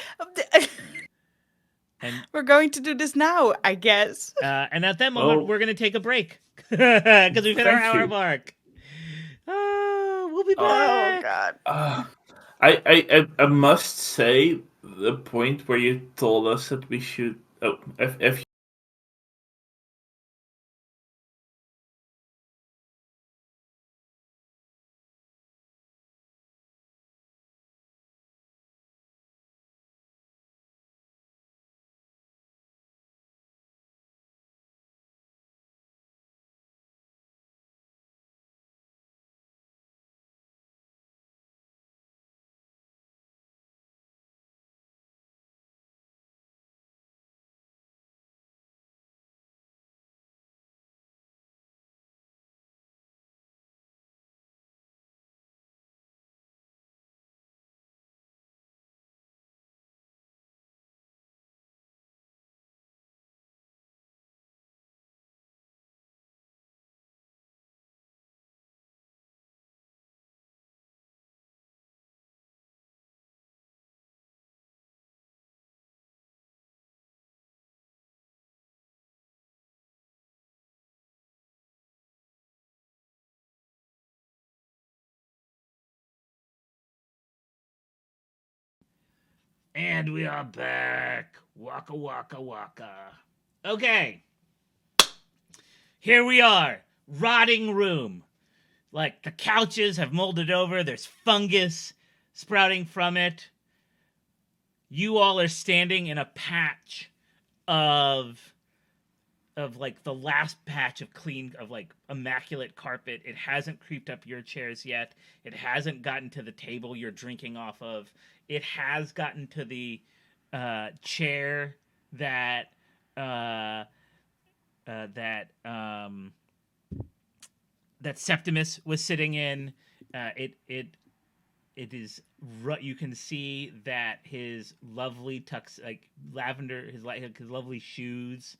And We're going to do this now, I guess. and at that moment, Well, we're going to take a break because we've hit our thank hour you. mark. We'll be Oh, back. God. I must say the point where you told us that we should. Oh, if And we are back. Waka waka waka. Okay. Here we are. Rotting room. Like the couches have molded over. There's fungus sprouting from it. You all are standing in a patch of like the last patch of clean of like immaculate carpet. It hasn't creeped up your chairs yet. It hasn't gotten to the table you're drinking off of. It has gotten to the chair that uh, that that Septimus was sitting in. It is you can see that his lovely tux like lavender his lovely shoes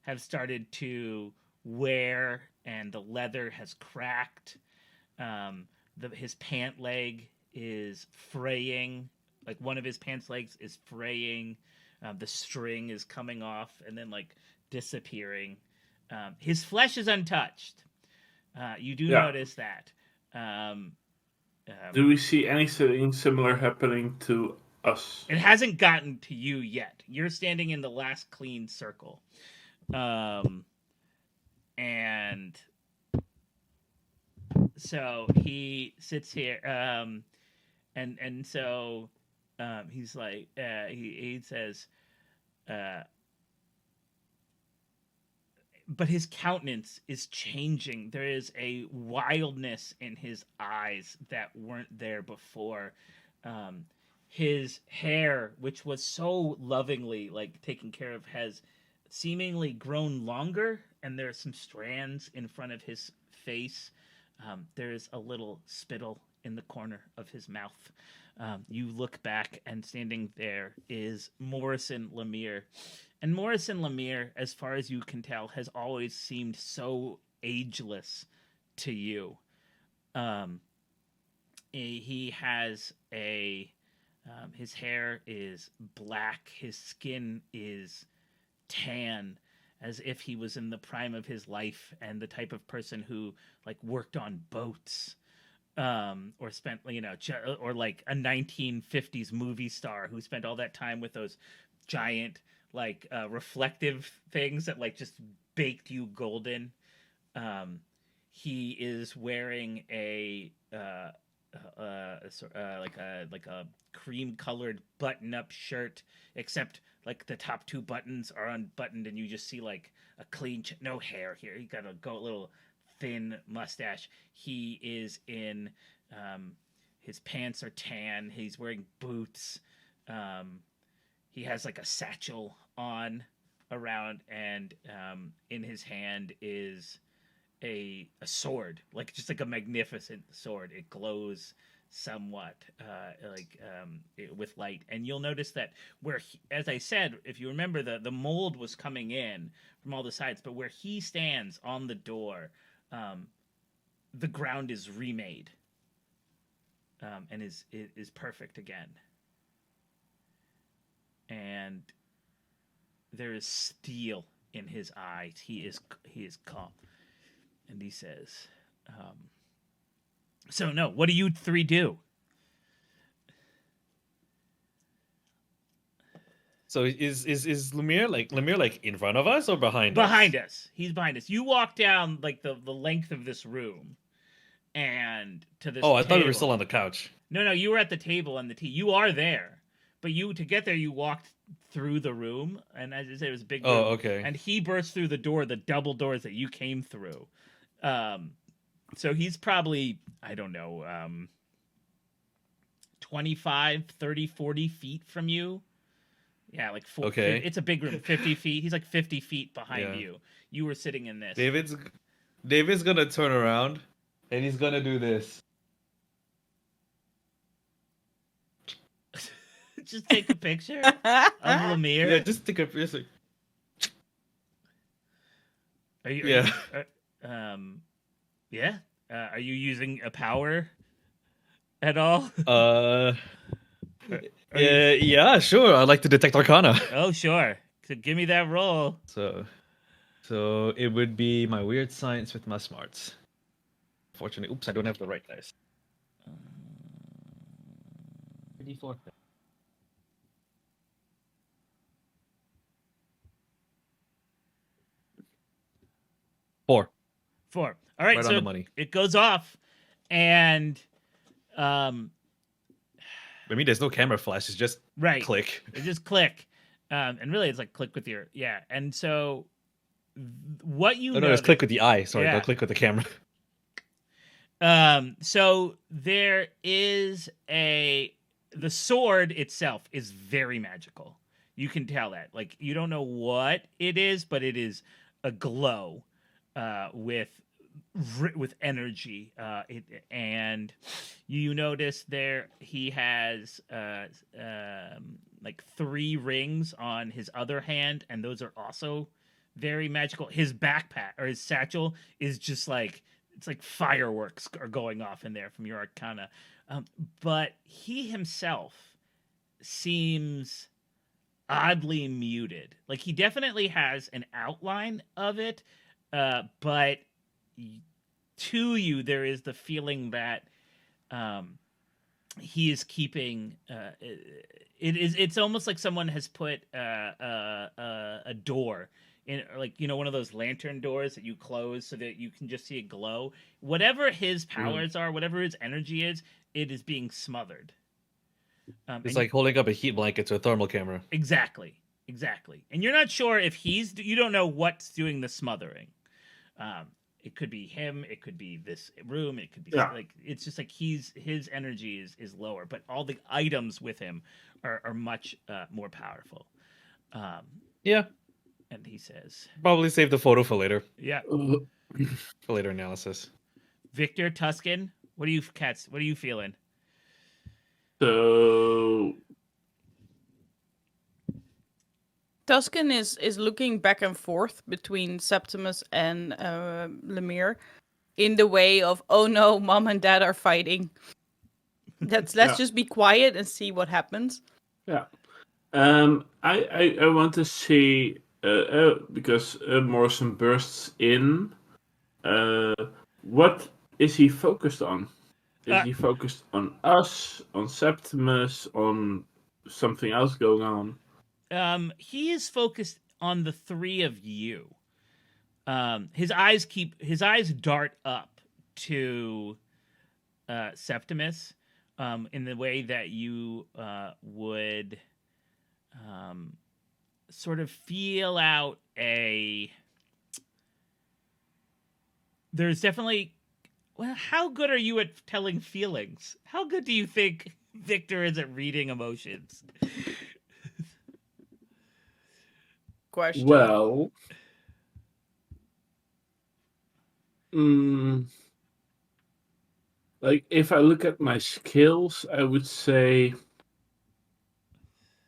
have started to wear and the leather has cracked. His pant leg is fraying, like one of his pants legs is fraying. The string is coming off and then like disappearing. His flesh is untouched. You do yeah, notice that. Um, do we see anything similar happening to us? It hasn't gotten to you yet. You're standing in the last clean circle. And so he sits here and so he's like he says uh but his countenance is changing. There is a wildness in his eyes that weren't there before. Um, his hair, which was so lovingly like taken care of, has seemingly grown longer, and there are some strands in front of his face. There's a little spittle in the corner of his mouth. You look back, and standing there is Morrison Lemire. And Morrison Lemire, as far as you can tell, has always seemed so ageless to you. Um, he has a his hair is black, his skin is tan, as if he was in the prime of his life and the type of person who like worked on boats or spent or like a 1950s movie star who spent all that time with those giant like reflective things that like just baked you golden. um he is wearing a like a cream colored button up shirt, except like the top two buttons are unbuttoned and you just see like a clean no hair here. He got a little thin mustache. He is in his pants are tan. He's wearing boots. He has like a satchel on around, and in his hand is a sword, like just like a magnificent sword. It glows somewhat with light, and you'll notice that as I said, if you remember, the mold was coming in from all the sides, but where he stands on the door, the ground is remade. and is perfect again. And there is steel in his eyes. He is calm, and he says, "So no, what do you three do?" So is Lemire like in front of us or behind us? Behind us. He's behind us. You walk down like the length of this room, and to this. Oh, I table. thought we were still on the couch. No, you were at the table and the tea. You are there, but to get there, you walked through the room, and as I said, it was a big room. Oh, okay. And he burst through the door, the double doors that you came through. So he's probably, I don't know, 25, 30, 40 feet from you. Yeah, like 40. Okay. It's a big room, 50 feet. He's like 50 feet behind you. You were sitting in this. David's gonna turn around, and he's gonna do this. Just take a picture of Lemire. Yeah, just take a picture. Are you? Yeah. Yeah. Are you using a power at all? Yeah, sure. I'd like to detect Arcana. Oh, sure. So give me that roll. So it would be my weird science with my smarts. Fortunately, oops, I don't have the right dice. 34. 4. All right, right so on the money. It goes off, and I mean, there's no camera flash. It's just click. It just click, and really, it's like click with your And so, what you no, it's click with the eye. Sorry, don't click with the camera. So there is the sword itself is very magical. You can tell that. Like, you don't know what it is, but it is a glow with energy. And you notice there he has like 3 rings on his other hand, and those are also very magical. His backpack or his satchel is just like, it's like fireworks are going off in there from your Arcana. But he himself seems oddly muted. Like, he definitely has an outline of it, but to you there is the feeling that he is keeping it's almost like someone has put a door in, like, one of those lantern doors that you close so that you can just see a glow. Whatever his powers are, whatever his energy is, it is being smothered. It's like holding up a heat blanket to a thermal camera. Exactly. And you're not sure if you don't know what's doing the smothering. It could be him, it could be this room, it could be like, it's just like his energy is lower, but all the items with him are much more powerful. Yeah. And he says, probably save the photo for later. Yeah. For later analysis. Victor, Tuscan, what are you feeling? So Tuscan is looking back and forth between Septimus and Lemire in the way of, oh no, mom and dad are fighting. Let's just be quiet and see what happens. Yeah. I want to see because Morrison bursts in. What is he focused on? Is he focused on us, on Septimus, on something else going on? He is focused on the 3 of you. His eyes dart up to Septimus in the way that you would sort of feel out there's definitely, well, how good are you at telling feelings? How good do you think Victor is at reading emotions? Question. Well, like, if I look at my skills, I would say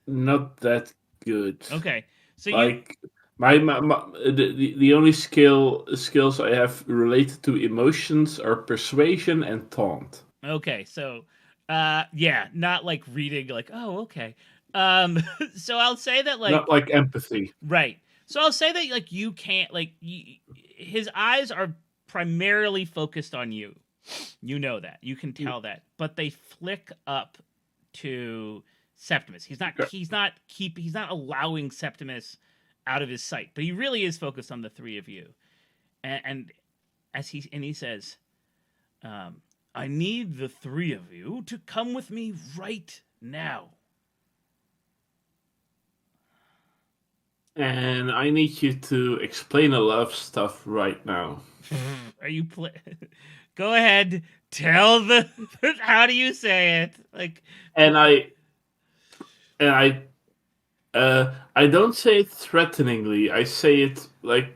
not that good. Okay, so like the only skills I have related to emotions are persuasion and taunt. Okay, so Yeah, not like reading like, oh, okay. So I'll say that like Not like empathy. right. So I'll say that like you can't like his eyes are primarily focused on you. You know that. You can tell that. But they flick up to Septimus. He's not allowing Septimus out of his sight, but he really is focused on the three of you. And he says, I need the three of you to come with me right now. And I need you to explain a lot of stuff right now. Are you Go ahead, tell the how do you say it? Like I don't say it threateningly. I say it like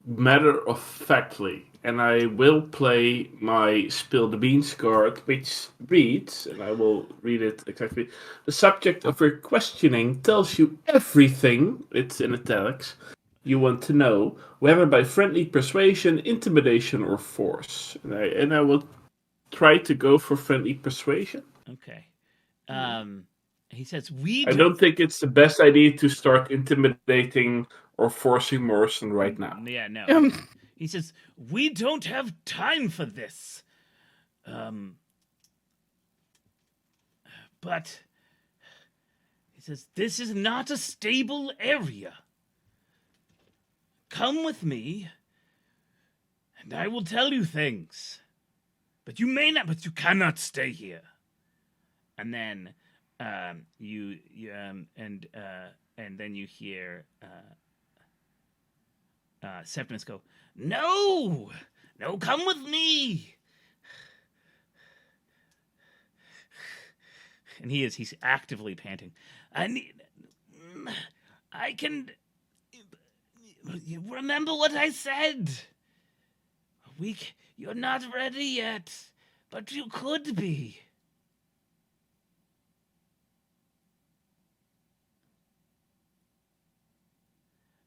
matter of factly. And I will play my Spill the Beans card, which reads, and I will read it exactly. The subject of your questioning tells you everything, it's in italics, you want to know, whether by friendly persuasion, intimidation, or force. And I will try to go for friendly persuasion. okay. He says, I don't think it's the best idea to start intimidating or forcing Morrison right now. Yeah, no. He says, we don't have time for this. But he says, this is not a stable area. Come with me, and I will tell you things. But you cannot stay here. And then and then you hear Septimus go, No, come with me. And he's actively panting. I can remember what I said. You're not ready yet, but you could be.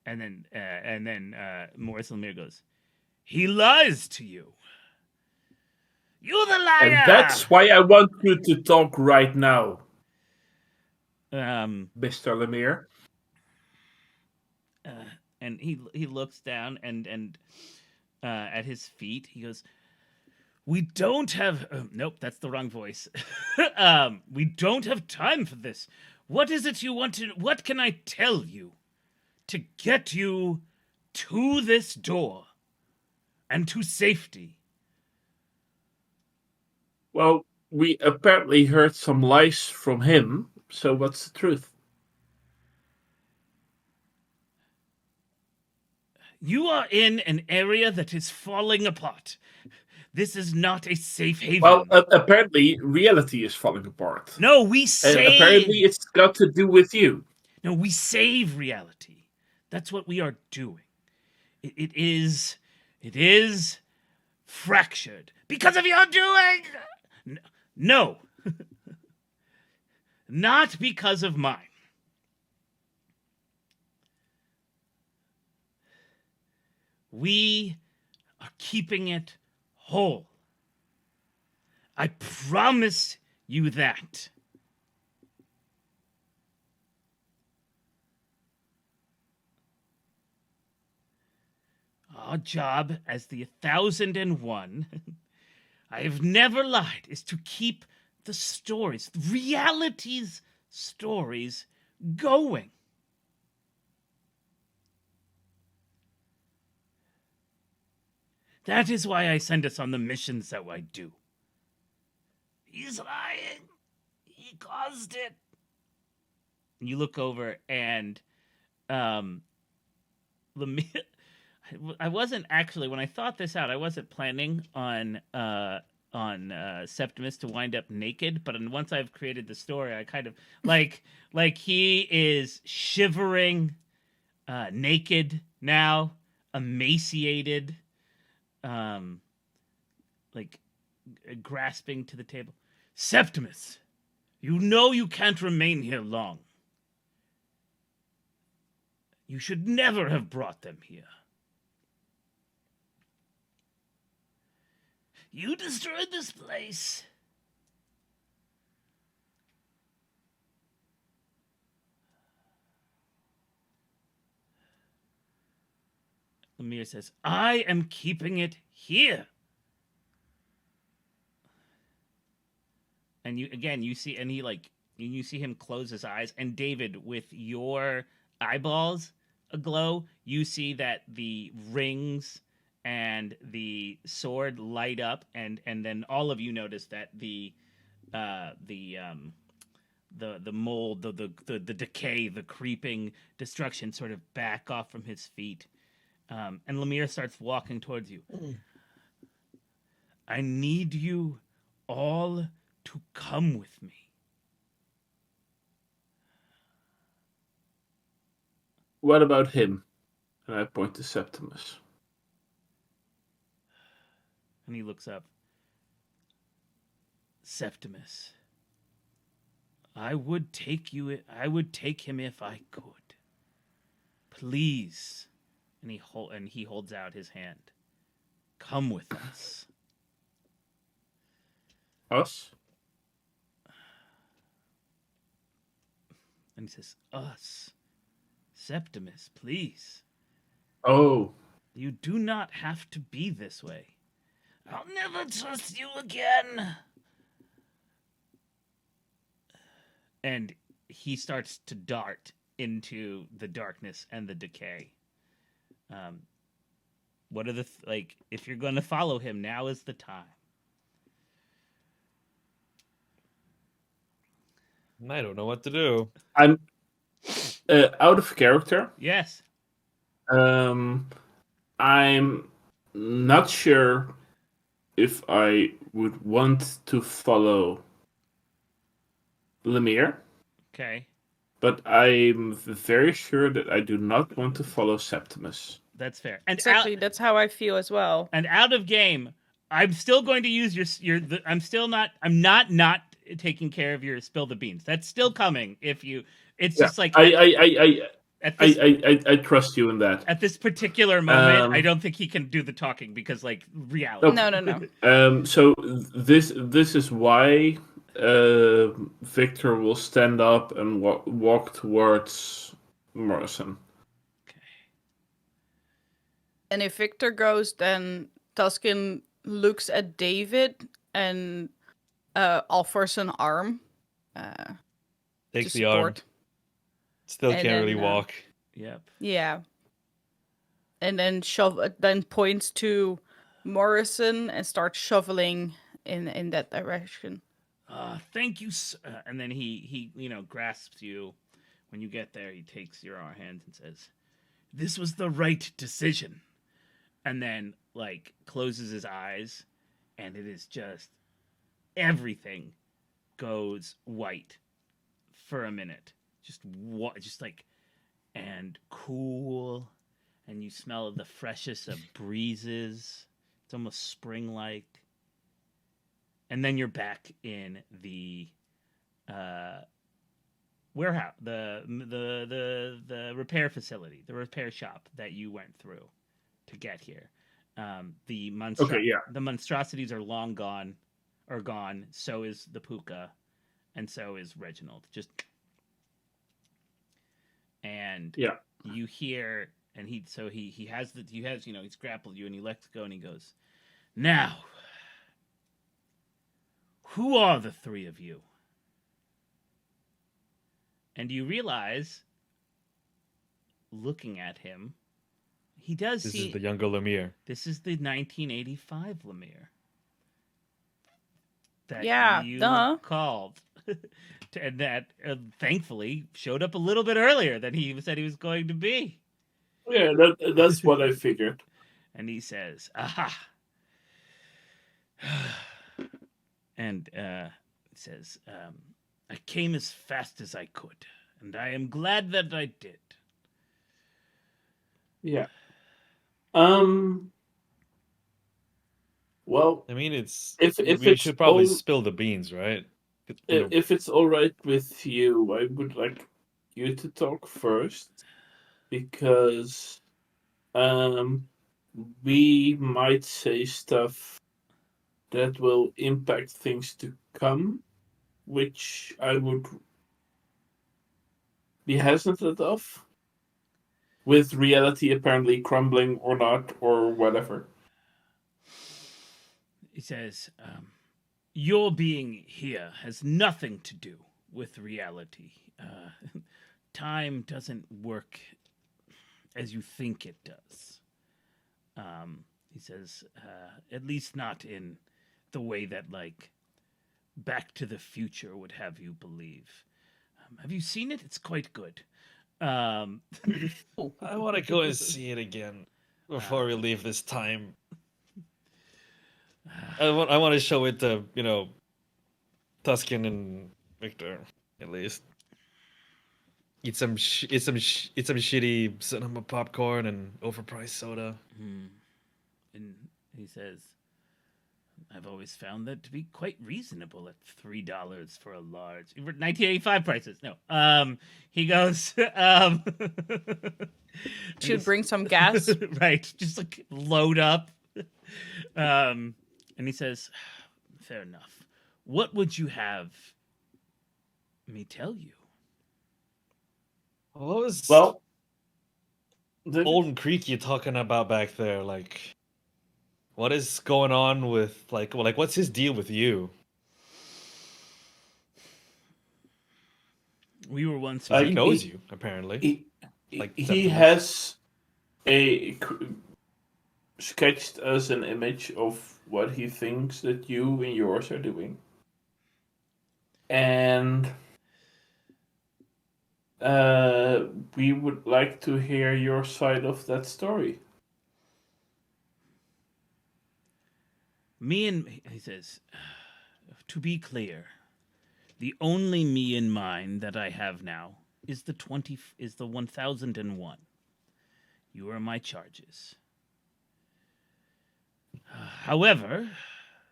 And then Morris Lemire goes, he lies to you. You're the liar. And that's why I want you to talk right now, Mr. Lemire. And he looks down and at his feet. He goes, we don't have... nope, that's the wrong voice. We don't have time for this. What is it you want to... What can I tell you to get you to this door and to safety? Well, we apparently heard some lies from him, so what's the truth? You are in an area that is falling apart. This is not a safe haven. Well, apparently reality is falling apart. No, we save... And apparently it's got to do with you. No, we save reality. That's what we are doing. It is fractured because of your doing. No. Not because of mine. We are keeping it whole. I promise you that. Our job as the 1001, I have never lied, is to keep the stories, reality's stories, going. That is why I send us on the missions that I do. He's lying. He caused it. You look over and I wasn't actually, when I thought this out, I wasn't planning on Septimus to wind up naked, but once I've created the story, I kind of like he is shivering, naked now, emaciated, like grasping to the table. Septimus, you know you can't remain here long. You should never have brought them here. You destroyed this place. Lemire says, I am keeping it here. And you see, and you see him close his eyes. And David, with your eyeballs aglow, you see that the rings and the sword light up, and then all of you notice that the mold, the decay, the creeping destruction sort of back off from his feet. And Lemire starts walking towards you. I need you all to come with me. What about him? And I point to Septimus. And he looks up. Septimus, I would take him if I could. Please. And he holds out his hand. Come with us. Us? And he says, us. Septimus, please. Oh. You do not have to be this way. I'll never trust you again. And he starts to dart into the darkness and the decay. What are if you're going to follow him, now is the time. I don't know what to do. I'm out of character. Yes. I'm not sure if I would want to follow Lemire. Okay. But I'm very sure that I do not want to follow Septimus. That's fair. And Exactly, that's how I feel as well. And out of game, I'm still going to use I'm not taking care of your spill the beans. That's still coming just like I trust you in that. At this particular moment, I don't think he can do the talking because reality. No. So this is why Victor will stand up and walk towards Morrison. Okay. And if Victor goes, then Tuskin looks at David and offers an arm. Takes to the arm. support. Still And can't really then, walk. Yep. Yeah. And then points to Morrison and starts shoveling in that direction. Thank you, and then he grasps you. When you get there, he takes your hands and says, "This was the right decision." And then closes his eyes, and it is just everything goes white for a minute. And cool, and you smell the freshest of breezes. It's almost spring-like. And then you're back in the warehouse, the repair facility, the repair shop that you went through to get here. The monstrosities are long gone, or gone. So is the puka, and so is Reginald. You hear, and he's grappled you, and he lets go, and he goes, "Now, who are the three of you?" And you realize, looking at him, he does This see... is the younger Lemire. This is the 1985 Lemire. That you called. And that, thankfully, showed up a little bit earlier than he said he was going to be. Yeah, that's what I figured. And he says, "Aha." And he says, "I came as fast as I could, and I am glad that I did." Yeah. Well, I mean, we should probably spill the beans, right? If it's all right with you, I would like you to talk first, because we might say stuff that will impact things to come, which I would be hesitant of. with reality apparently crumbling or not, or whatever. He says, your being here has nothing to do with reality. Time doesn't work as you think it does. He says, at least not in the way that, like, Back to the Future would have you believe. Have you seen it? It's quite good. I want to go and see it again before we leave this time. I want to show it to, Tuscan and Victor, at least. Eat some shitty cinema popcorn and overpriced soda. And he says, I've always found that to be quite reasonable at $3 for a large 1985 prices. No. He goes, Should bring some gas. right, just like load up. And he says, fair enough. What would you have me tell you? What was Well, Golden Creek you talking about back there? Like, what is going on with what's his deal with you? We were once. He knows you apparently. He has sketched us an image of what he thinks that you and yours are doing, and we would like to hear your side of that story. He says, to be clear, the only me in mind that I have now is the 1001. You are my charges. However,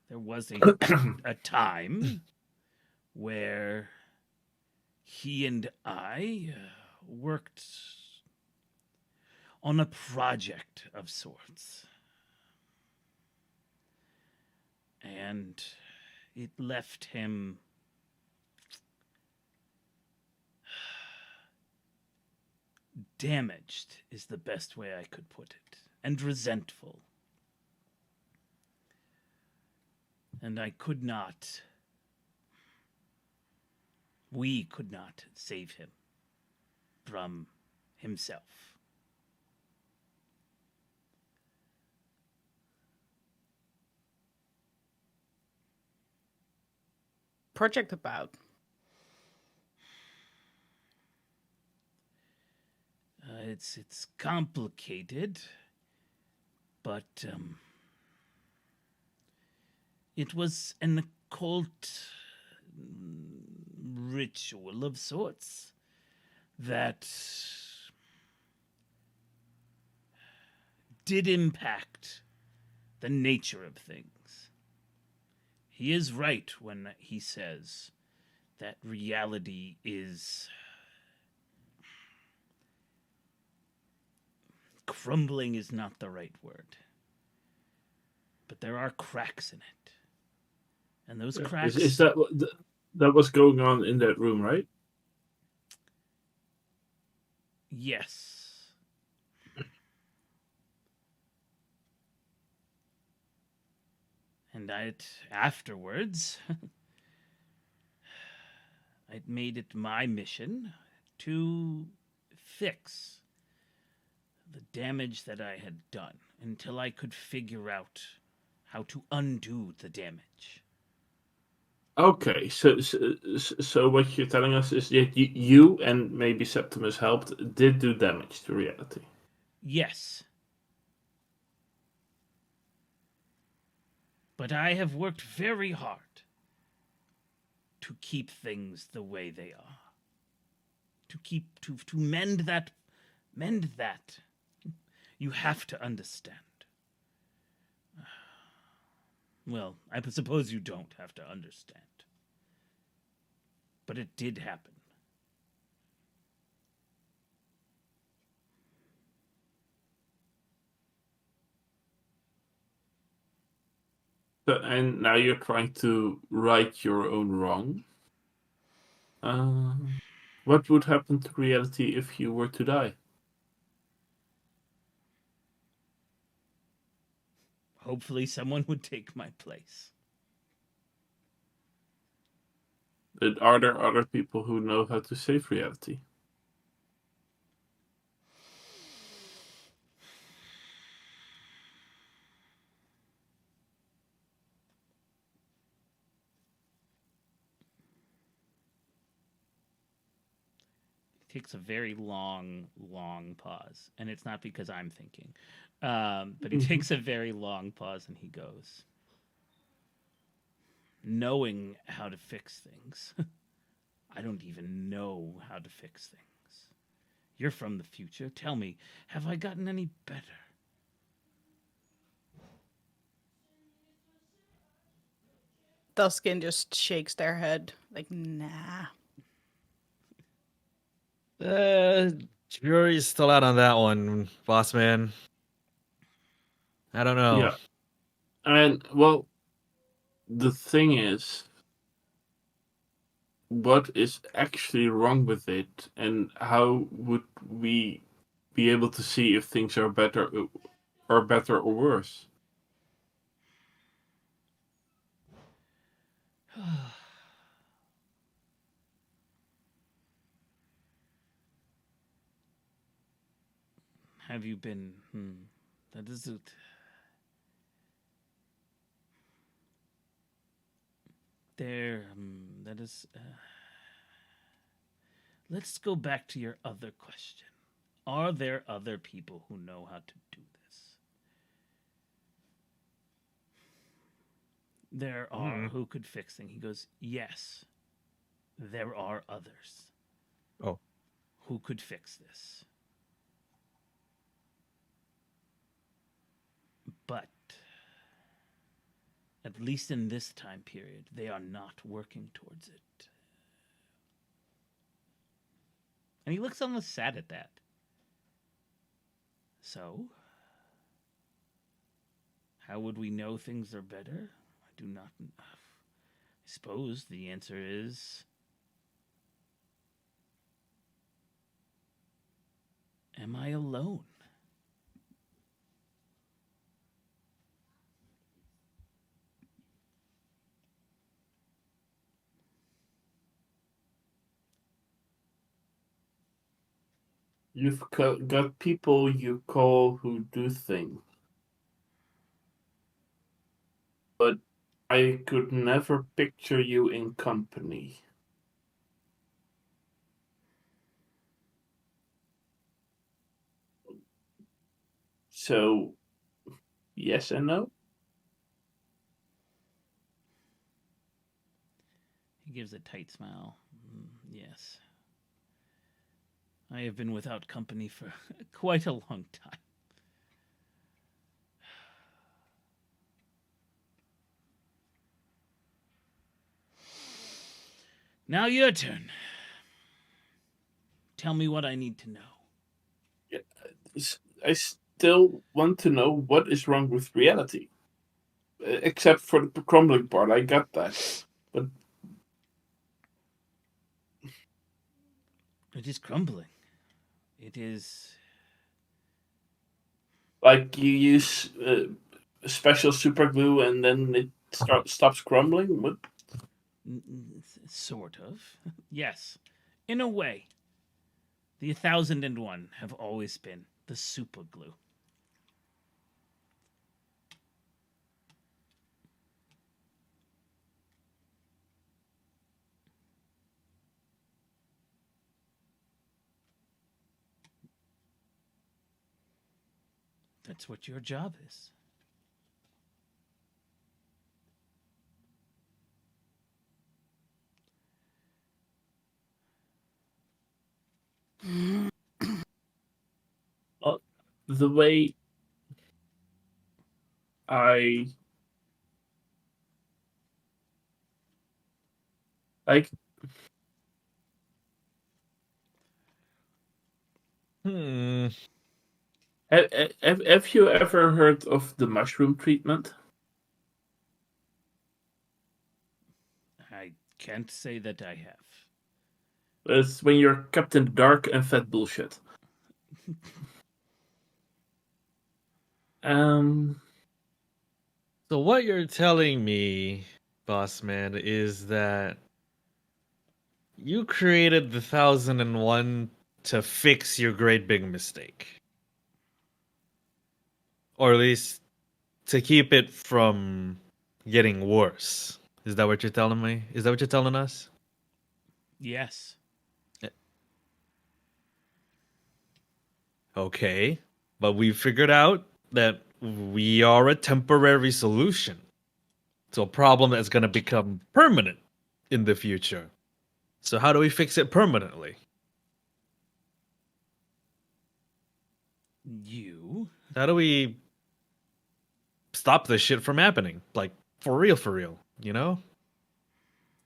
there was a time where he and I worked on a project of sorts. And it left him damaged, is the best way I could put it, and resentful. And we could not save him from himself. Project about? It's complicated, but it was an occult ritual of sorts that did impact the nature of things. He is right when he says that reality is crumbling is not the right word. But there are cracks in it. And those cracks... Is that was going on in that room, right? Yes. And afterwards, I made it my mission to fix the damage that I had done until I could figure out how to undo the damage. Okay, so what you're telling us is that you and maybe Septimus helped did do damage to reality. Yes. But I have worked very hard to keep things the way they are. To mend that. You have to understand. Well, I suppose you don't have to understand. But it did happen. And now you're trying to right your own wrong. What would happen to reality if you were to die? Hopefully someone would take my place. But are there other people who know how to save reality? Takes a very long pause, and it's not because I'm thinking, but he takes a very long pause and he goes, knowing how to fix things. I don't even know how to fix things. You're from the future. Tell me, have I gotten any better? Duskin just shakes their head like, nah. Jury's still out on that one, boss man. I don't know. Yeah. And, well, the thing is, what is actually wrong with it, and how would we be able to see if things are better or worse? Have you been? That is it. There. That is. Let's go back to your other question. Are there other people who know how to do this? There are who could fix things. He goes, yes, there are others. Oh. Who could fix this? But at least in this time period, they are not working towards it. And he looks almost sad at that. So, how would we know things are better? I do not know. I suppose the answer is... am I alone? You've got people you call who do things. But I could never picture you in company. So, yes and no? He gives a tight smile. Yes. I have been without company for quite a long time. Now your turn. Tell me what I need to know. Yeah, I still want to know what is wrong with reality. Except for the crumbling part, I got that. But it is crumbling. It is... like you use special super glue and then it stops crumbling? What? Sort of. Yes. In a way. The 1001 have always been the super glue. That's what your job is. The way I like. Have you ever heard of the mushroom treatment? I can't say that I have. It's when you're kept in the dark and fed bullshit. Um, So what you're telling me, boss man, is that you created the 1001 to fix your great big mistake. Or at least to keep it from getting worse. Is that what you're telling me? Is that what you're telling us? Yes. Okay. But we figured out that we are a temporary solution to a problem that's going to become permanent in the future. So how do we fix it permanently? You? How do we stop this shit from happening? Like, for real, you know?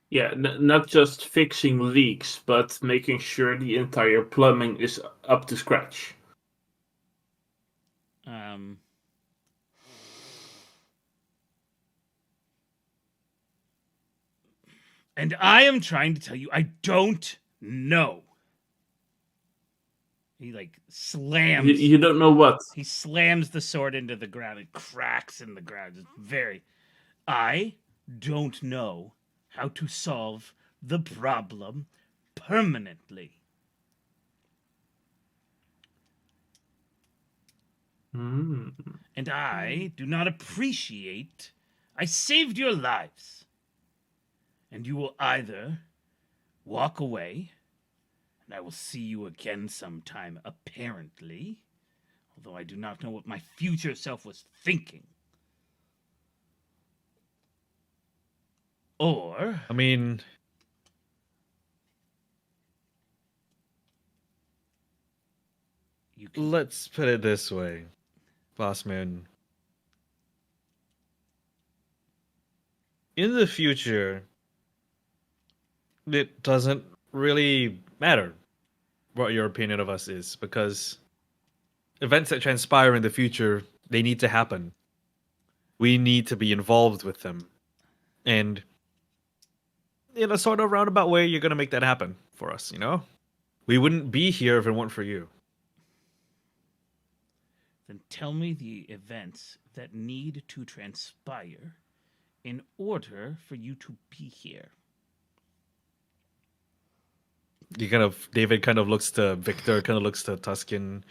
Yeah, not just fixing leaks, but making sure the entire plumbing is up to scratch. And I am trying to tell you, I don't know. He like slams. You don't know what? He slams the sword into the ground. It cracks in the ground. It's very. I don't know how to solve the problem permanently. And I do not appreciate. I saved your lives. And you will either walk away, and I will see you again sometime, apparently, although I do not know what my future self was thinking. Or, I mean, you can. let's put it this way, boss man. In the future, it doesn't really matter what your opinion of us is, because events that transpire in the future, they need to happen. We need to be involved with them. And in a sort of roundabout way, you're going to make that happen for us, you know? We wouldn't be here if it weren't for you. Then tell me the events that need to transpire in order for you to be here. David kind of looks to Victor, kind of looks to Tuscan,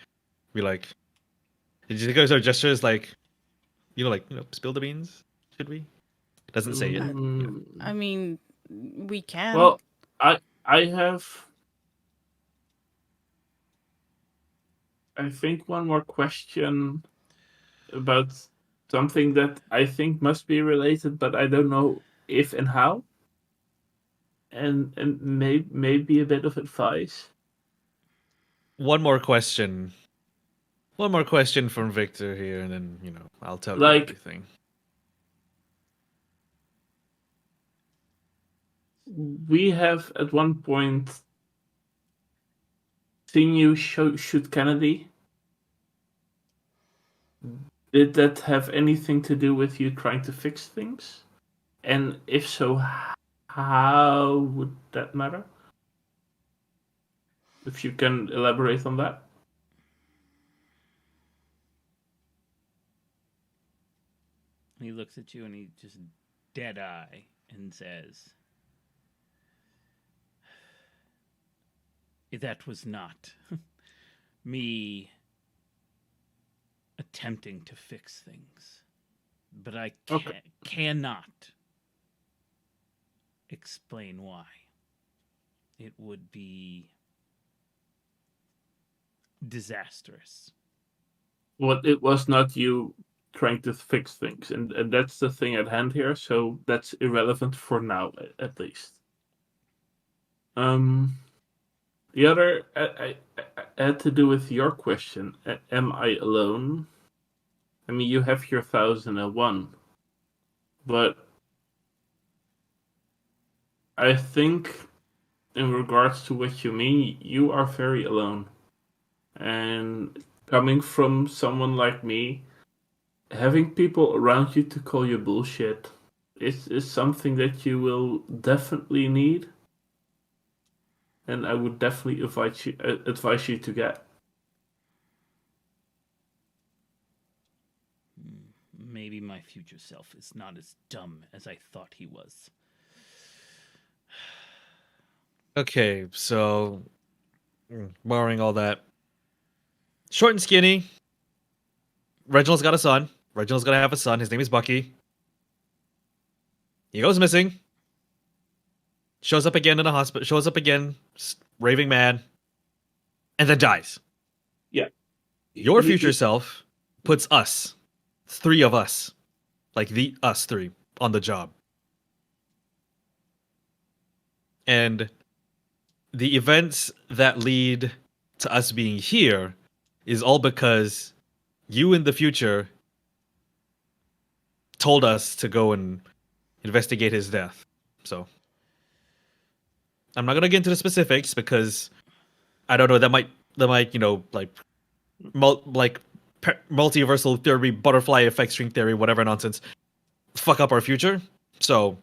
be like, did you think our gestures like, spill the beans? Should we? Doesn't say it. I mean, we can. Well, I have, I think, one more question about something that I think must be related, but I don't know if and how. And maybe a bit of advice. One more question. One more question from Victor here, and then, I'll tell you Like- everything. We have at one point seen you shoot Kennedy. Did that have anything to do with you trying to fix things? And if so, how would that matter? If you can elaborate on that. He looks at you and he just dead eye and says, that was not me attempting to fix things, but I cannot explain why. It would be disastrous. Well, it was not you trying to fix things, and that's the thing at hand here. So that's irrelevant for now, at least. The other I had to do with your question. Am I alone? I mean, you have your 1001, but I think, in regards to what you mean, you are very alone. And coming from someone like me, having people around you to call you bullshit is something that you will definitely need. And I would definitely advise you to get. Maybe my future self is not as dumb as I thought he was. Okay, so barring all that, short and skinny. Reginald's got a son. Reginald's gonna have a son. His name is Bucky. He goes missing. Shows up again in a hospital. Shows up again, raving mad, and then dies. Yeah. Your future self puts us, 3 of us, like us 3, on the job. And the events that lead to us being here is all because you in the future told us to go and investigate his death. So I'm not gonna get into the specifics because I don't know. That might like multiversal theory, butterfly effect, string theory, whatever nonsense, fuck up our future. So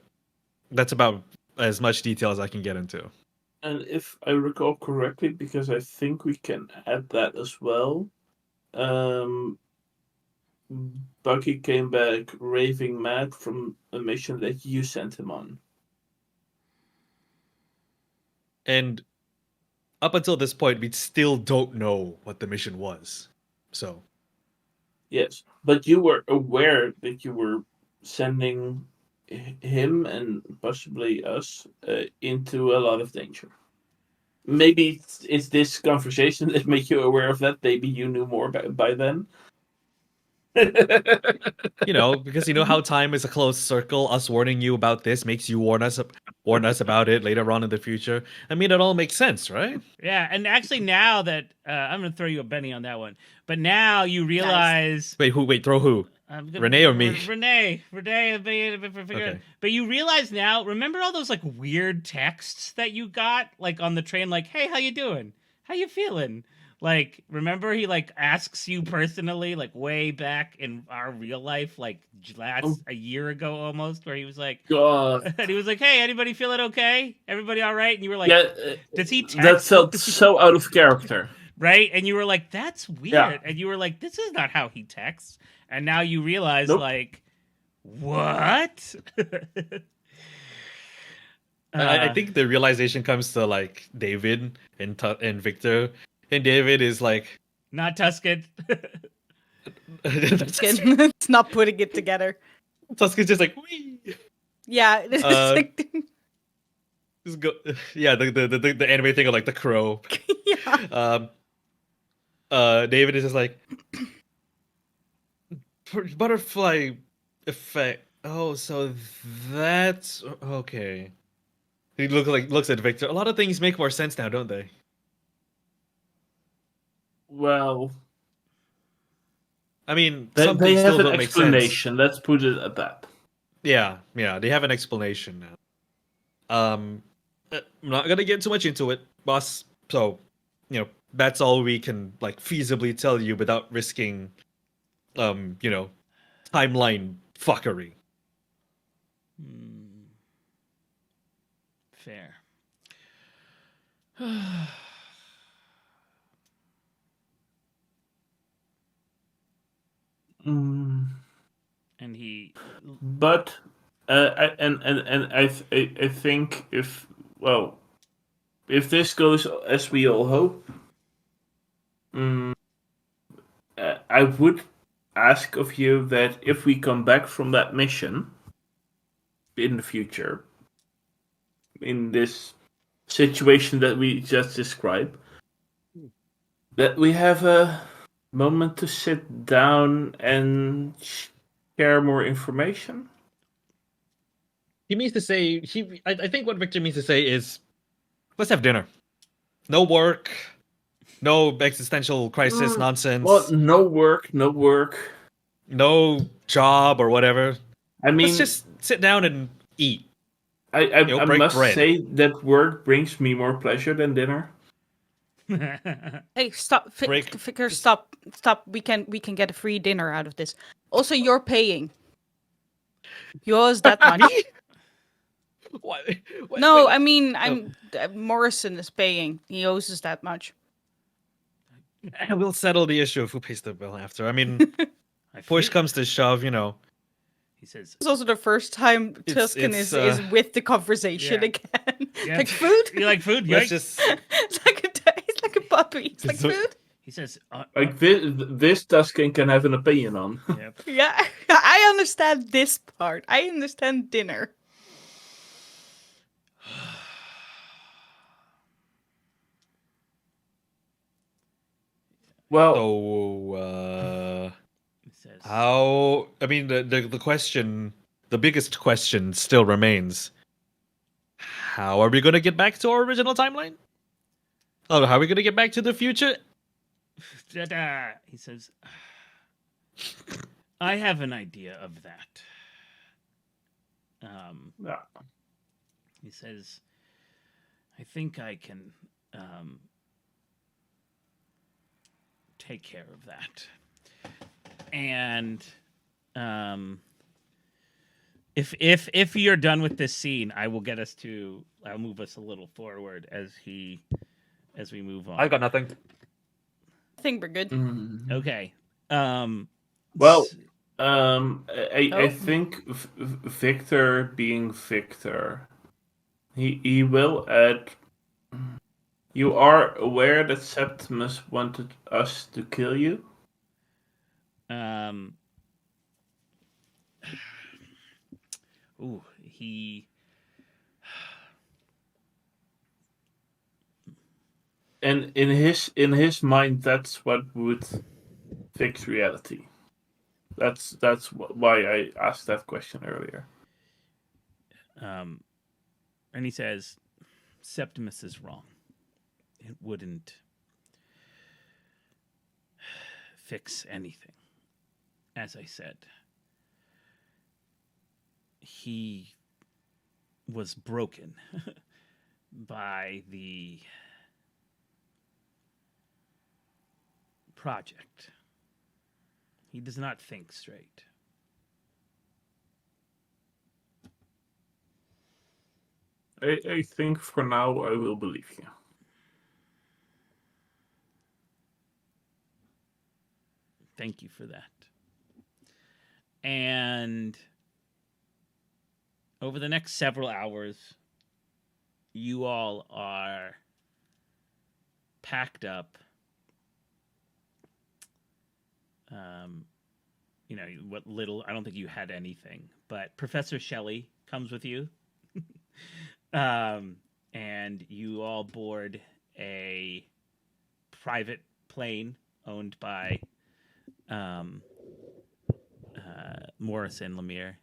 that's about as much detail as I can get into. And if I recall correctly, because I think we can add that as well, Bucky came back raving mad from a mission that you sent him on. And up until this point, we still don't know what the mission was. So Yes, but you were aware that you were sending him and possibly us into a lot of danger. Maybe it's this conversation that made you aware of that. Maybe you knew more by then. because you know how time is a closed circle. Us warning you about this makes you warn us about it later on in the future. I mean, it all makes sense, right? Yeah, and actually now that I'm gonna throw you a Benny on that one, but now you realize. Wait, throw who? Renee or me? Renee. Okay. But you realize now. Remember all those like weird texts that you got like on the train, like, "Hey, how you doing? How you feeling?" Like, remember he like asks you personally, like way back in our real life, like a year ago almost, where he was like, God. and he was like, "Hey, anybody feeling okay? Everybody all right?" And you were like, Yeah, "Does he text?" that felt so out of character. Right? And you were like, "That's weird." Yeah. And you were like, "This is not how he texts." And now you realize, Nope. like, what? I think the realization comes to like David and Victor, and David is like, not Tuscan. It's not putting it together. Tuscan's just like, wee. Yeah, it's like, Just go, yeah, the anime thing of like the crow. yeah. David is just like butterfly effect. Oh, so that's okay. He looks at Victor. A lot of things make more sense now, don't they? Well, I mean, they something have still an don't make sense. explanation. Let's put it at that. Yeah, they have an explanation now. I'm not gonna get too much into it, boss. So, that's all we can like feasibly tell you without risking, timeline fuckery. Fair. And he, but I think if this goes as we all hope, I would ask of you that if we come back from that mission in the future, in this situation that we just described, that we have a moment to sit down and share more information. He means to say I think what Victor means to say is, let's have dinner. No work, no existential crisis nonsense. Well, no work, no job or whatever. I mean, let's just sit down and eat. I break must bread. say that work brings me more pleasure than dinner. Hey, stop, Vicar, stop. We can get a free dinner out of this. Also, you're paying. You owe us that much. What? No, I mean, Morrison is paying. He owes us that much. We'll settle the issue of who pays the bill after. I mean, push comes to shove, you know. He says, it's also the first time Tuscan is with the conversation again. Yeah. Like food? You like food? Let's just... It's like a puppy. It's like food? He says, Like this Tuscan can have an opinion on. Yep. Yeah, I understand this part. I understand dinner. Well, So, He says, how... I mean, the question, the biggest question still remains. How are we going to get back to our original timeline? Oh, how are we going to get back to the future? He says, I have an idea of that. yeah. He says, I think I can take care of that. And if you're done with this scene, I'll move us a little forward as we move on. I got nothing. I think we're good. Mm. Okay. Well, I think Victor being Victor, he will add. You are aware that Septimus wanted us to kill you? He. And in his mind, that's what would fix reality. That's why I asked that question earlier. And he says, Septimus is wrong. It wouldn't fix anything. As I said, he was broken by the project. He does not think straight. I think for now I will believe you. Thank you for that. And over the next several hours, you all are packed up. You know, what little, I don't think you had anything, but Professor Shelley comes with you. And you all board a private plane owned by Morrison Lemire.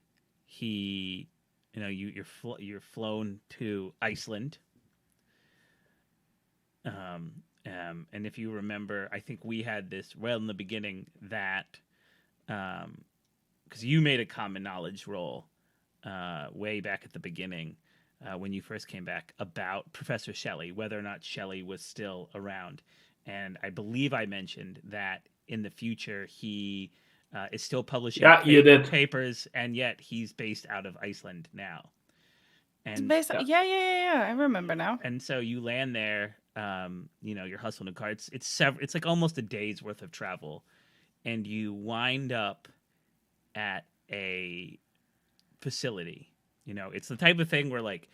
He, you know, you're flown to Iceland. And if you remember, I think we had this well in the beginning that, because you made a common knowledge roll way back at the beginning when you first came back about Professor Shelley, whether or not Shelley was still around. And I believe I mentioned that in the future he is still publishing papers, and yet he's based out of Iceland now. And Yeah, I remember now. And so you land there, you know, you're hustling a car. It's like almost a day's worth of travel, and you wind up at a facility. You know, it's the type of thing where like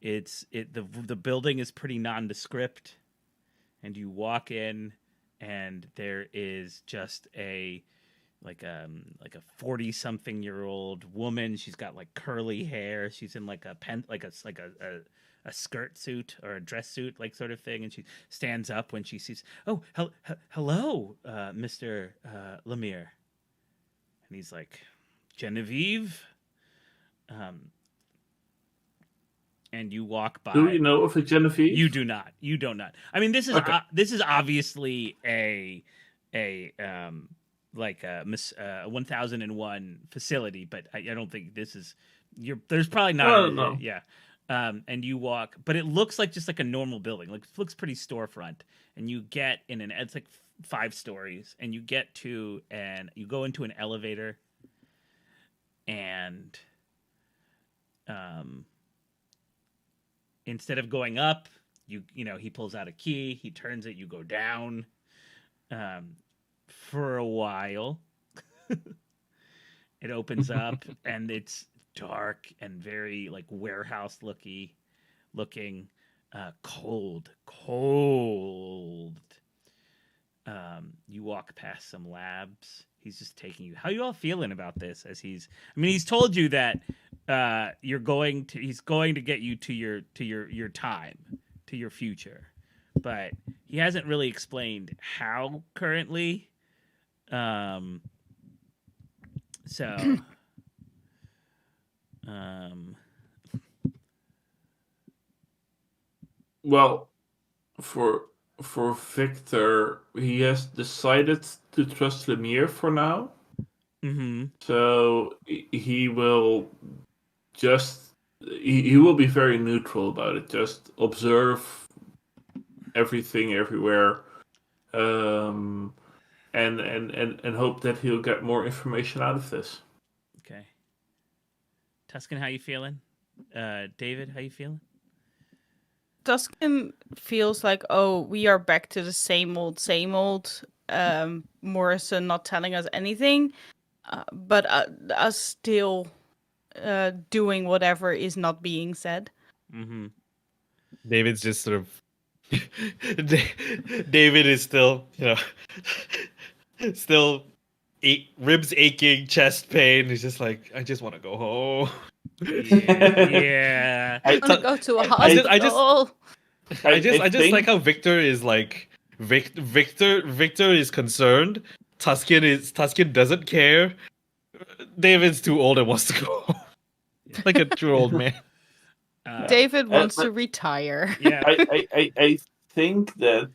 the building is pretty nondescript, and you walk in, and there is just a 40-something-year-old woman. She's got like curly hair. She's in like a skirt suit or a dress suit, like sort of thing. And she stands up when she sees, hello, Mr. Lemire. And he's like, Genevieve. And you walk by. Do you know of a Genevieve? You do not. You do not. I mean, this is this is obviously a 1001 facility, but I don't think this is. There's probably not. No. Yeah. And you walk, but it looks like just like a normal building. Like it looks pretty storefront. And you get it's like 5 stories, and you get to you go into an elevator, and instead of going up, you know, he pulls out a key, he turns it, you go down. For a while, It opens up and it's dark and very like warehouse looking, cold. You walk past some labs. He's just taking you. How you all feeling about this? He's told you that he's going to get you to your time, to your future, but he hasn't really explained how currently. So, Well, for Victor, he has decided to trust Lemire for now. mm-hmm. So he will he will be very neutral about it. Just observe everything everywhere, and hope that he'll get more information out of this. Okay. Tuscan, how you feeling? David, how you feeling? Tuscan feels like, oh, we are back to the same old, same old. Morrison not telling us anything, but us still doing whatever is not being said. Mm-hmm. David's just sort of. David is still, still ribs aching, chest pain. He's just like, I just want to go home. Yeah. I want to go to a I just hospital. I just think... like how Victor is like Victor is concerned. Tuscan doesn't care. David's too old and wants to go home. Like a true old man. David wants to retire. Yeah. I think that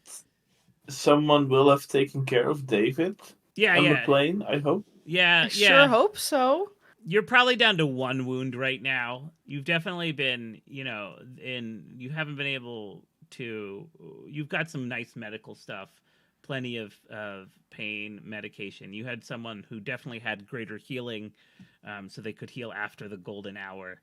someone will have taken care of David on the plane, I hope. Yeah, I sure hope so. You're probably down to one wound right now. You've definitely been, you haven't been able to. You've got some nice medical stuff, plenty of pain medication. You had someone who definitely had greater healing, so they could heal after the golden hour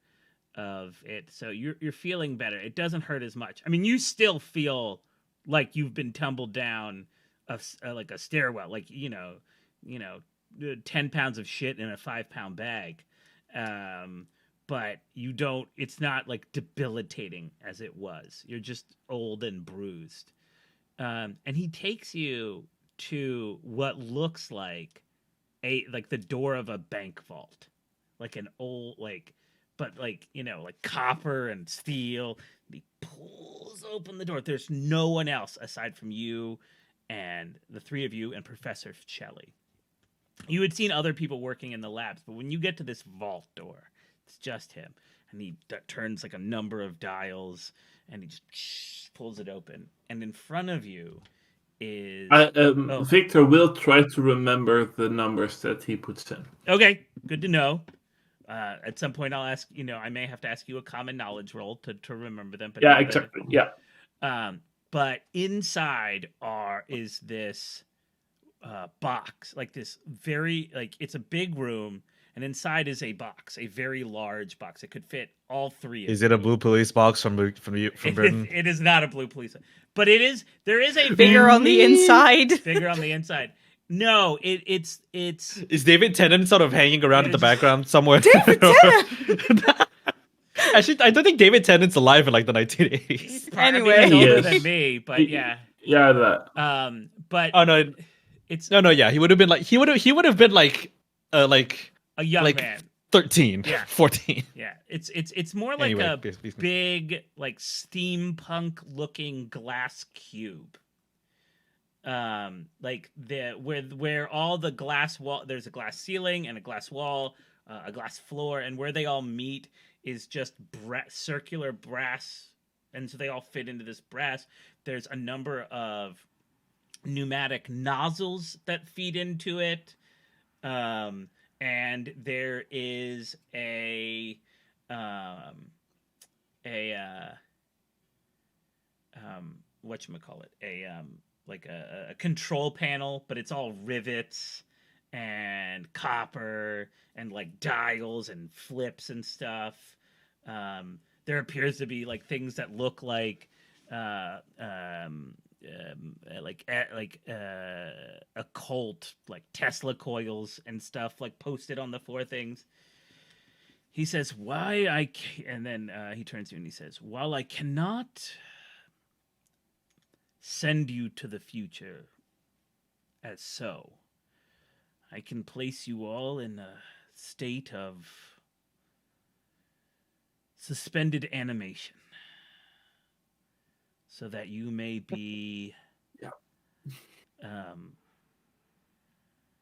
of it. So you're feeling better. It doesn't hurt as much. I mean, you still feel like you've been tumbled down like a stairwell, like 10 pounds of shit in a 5-pound bag. But you don't, it's not like debilitating as it was. You're just old and bruised. And he takes you to what looks like the door of a bank vault, like an old, but like copper and steel. He pulls open the door. There's no one else aside from you and the three of you and Professor Shelley. You had seen other people working in the labs, but when you get to this vault door, it's just him. And he turns like a number of dials, and he just pulls it open. And in front of you is... Victor will try to remember the numbers that he puts in. Okay, good to know. At some point, I'll ask, I may have to ask you a common knowledge roll to remember them. But yeah, exactly, yeah. But inside is this... box, like this very, it's a big room, and inside is a box, a very large box. It could fit all three. Is it a blue police box from Britain? It is not a blue police, but there is a bigger on the inside. Bigger on the inside. No, it's. Is David Tennant sort of hanging around in the background somewhere? David Tennant. Actually, I don't think David Tennant's alive in like the 1980s. Anyway, he's older than me, but yeah. Yeah, that. But oh no. It's yeah, he would have been like he would have been like a young man, 13, yeah. 14. Yeah, it's more like a big like steampunk looking glass cube. Like where all the glass wall, there's a glass ceiling and a glass wall, a glass floor, and where they all meet is just circular brass, and so they all fit into this brass. There's a number of pneumatic nozzles that feed into it, and there is a whatchamacallit, like a control panel, but it's all rivets and copper and like dials and flips and stuff. There appears to be like things that look like occult like Tesla coils and stuff like posted on the 4 things. He says, and then he turns to you and he says, while I cannot send you to the future as so, I can place you all in a state of suspended animation so that you may be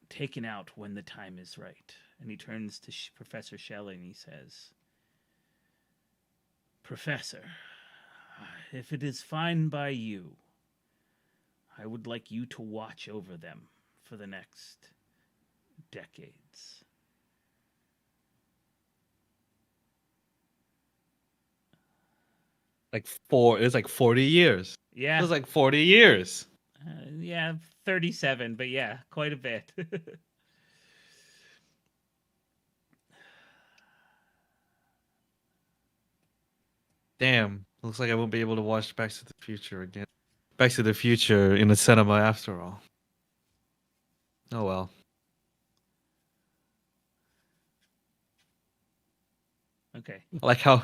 taken out when the time is right. And he turns to Professor Shelley and he says, Professor, if it is fine by you, I would like you to watch over them for the next decades. It was like 40 years. Yeah. It was like 40 years. 37, but yeah, quite a bit. Damn. Looks like I won't be able to watch Back to the Future again. Back to the Future in the cinema after all. Oh well. Okay. I like how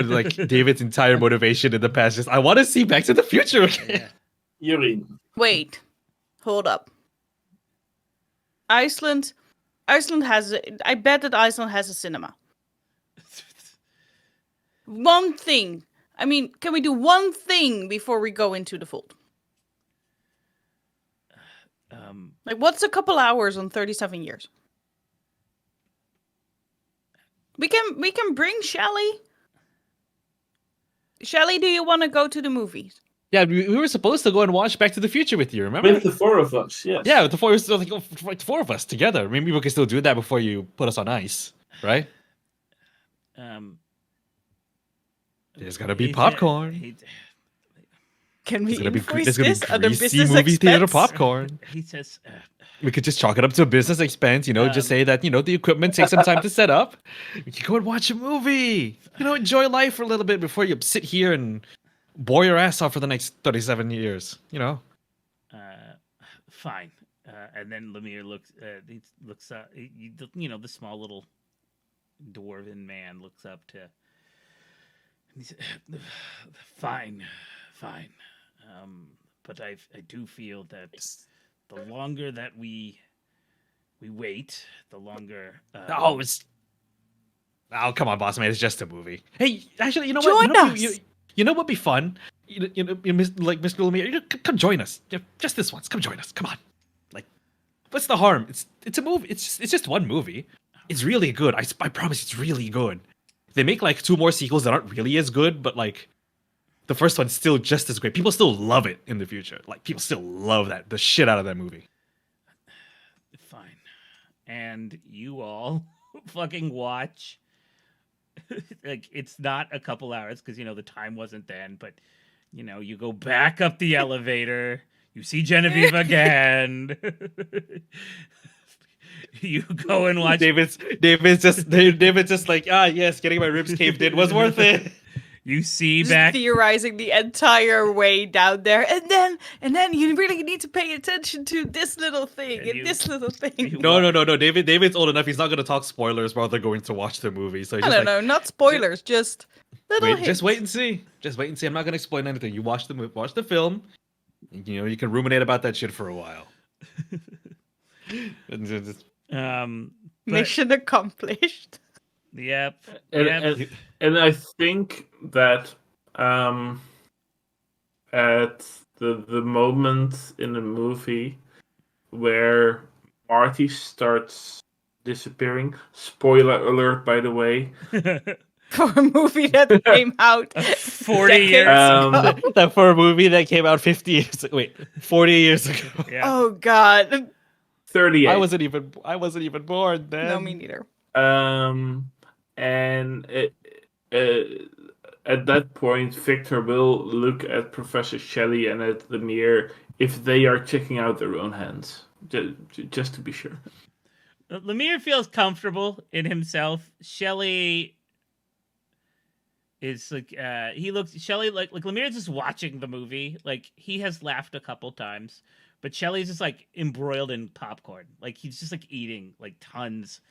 like David's entire motivation in the past is I want to see Back to the Future again. Yeah. Wait, hold up. Iceland has. I bet that Iceland has a cinema. One thing. I mean, can we do one thing before we go into the fold? Like, what's a couple hours on 37 years? We can bring Shelly. Shelly, do you want to go to the movies? Yeah, we were supposed to go and watch Back to the Future with you, remember? With the 4 of us, yes. Yeah, with the 4 like 4 of us together. Maybe we can still do that before you put us on ice, right? There's gotta be popcorn. Can we There's invoice gonna be this under greasy business movie theater expense? popcorn. He says, We could just chalk it up to a business expense, just say that, the equipment takes some time to set up. We could go and watch a movie. Enjoy life for a little bit before you sit here and bore your ass off for the next 37 years, Fine. And then Lemire looks up, the small little dwarven man looks up to, and he said, fine. But I do feel that the longer that we wait, the longer. Oh, come on, boss man! It's just a movie. Hey, actually, you know Join what? us. You know what'd be fun? Like Mr. Lemire, come join us. Just this once. Come join us. Come on. Like, what's the harm? It's a movie. It's just one movie. It's really good. I promise, it's really good. They make like 2 more sequels that aren't really as good, but like. The first one's still just as great. People still love it in the future. Like, people still love the shit out of that movie. Fine. And you all fucking watch. Like, it's not a couple hours because, the time wasn't then. But, you go back up the elevator. You see Genevieve again. You go and watch. David's just like, yes, getting my ribs caved in was worth it. You see Just back theorizing the entire way down there, and then you really need to pay attention to this little thing and this little thing. No. David's old enough. He's not going to talk spoilers while they're going to watch the movie. So No, not spoilers, just little hints. Just wait and see. I'm not going to explain anything. You watch the film. You can ruminate about that shit for a while. Mission accomplished. Yep. And I think that at the moment in the movie where Marty starts disappearing, spoiler alert, by the way, For a movie that came out 40 years ago. That for a movie that came out 40 years ago. Yeah. Oh God. 38. I wasn't even born then. No, me neither. And at that point, Victor will look at Professor Shelley and at the mirror if they are checking out their own hands, just to be sure. Lemire feels comfortable in himself. Shelley is like he looks Shelly like Lemire's just watching the movie. Like he has laughed a couple times, but Shelly's just like embroiled in popcorn. Like he's just like eating like tons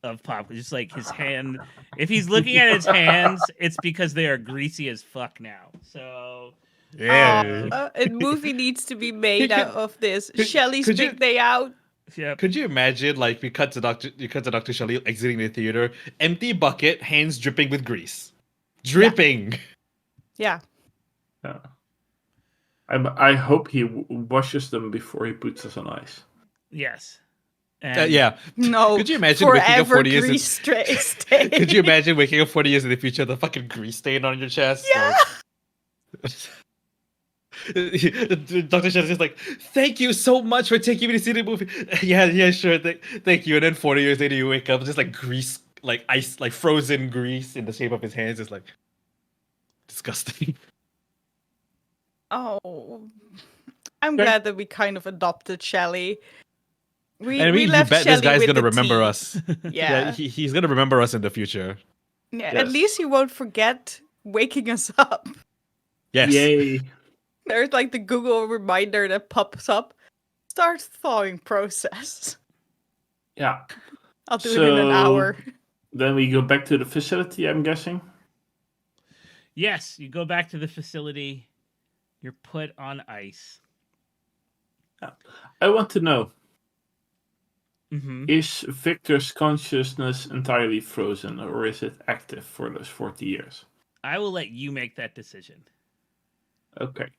of popcorn. Just like his hand. If he's looking at his hands, it's because they are greasy as fuck now. So Yeah. A movie needs to be made Could- out of this. Shelley's could you- big day out. yeah. Could you imagine, like, you cut to Dr. Shelley exiting the theater, empty bucket, hands dripping with grease, dripping. Yeah. Yeah. I hope he washes them before he puts us on ice. Yes. And Yeah. No. Could you imagine waking up forever 40 years? grease stain. Could you imagine waking up 40 years in the future, the fucking grease stain on your chest? Yeah. Like... Dr. Shelley's just like, thank you so much for taking me to see the movie. Yeah, sure. Thank you. And then 40 years later, you wake up, just like grease, like ice, like frozen grease in the shape of his hands. It's like disgusting. Oh, I'm glad that we kind of adopted Shelley. We And I mean, you left bet Shelley this guy's with gonna the remember tea. us. Yeah. He's gonna remember us in the future. Yeah. Yes. At least he won't forget waking us up. Yes. Yay. There's like the Google reminder that pops up. Start thawing process. Yeah. I'll do it in an hour. Then we go back to the facility, I'm guessing. yes, you go back to the facility. You're put on ice. I want to know, Mm-hmm. is Victor's consciousness entirely frozen, or is it active for those 40 years? I will let you make that decision. Okay.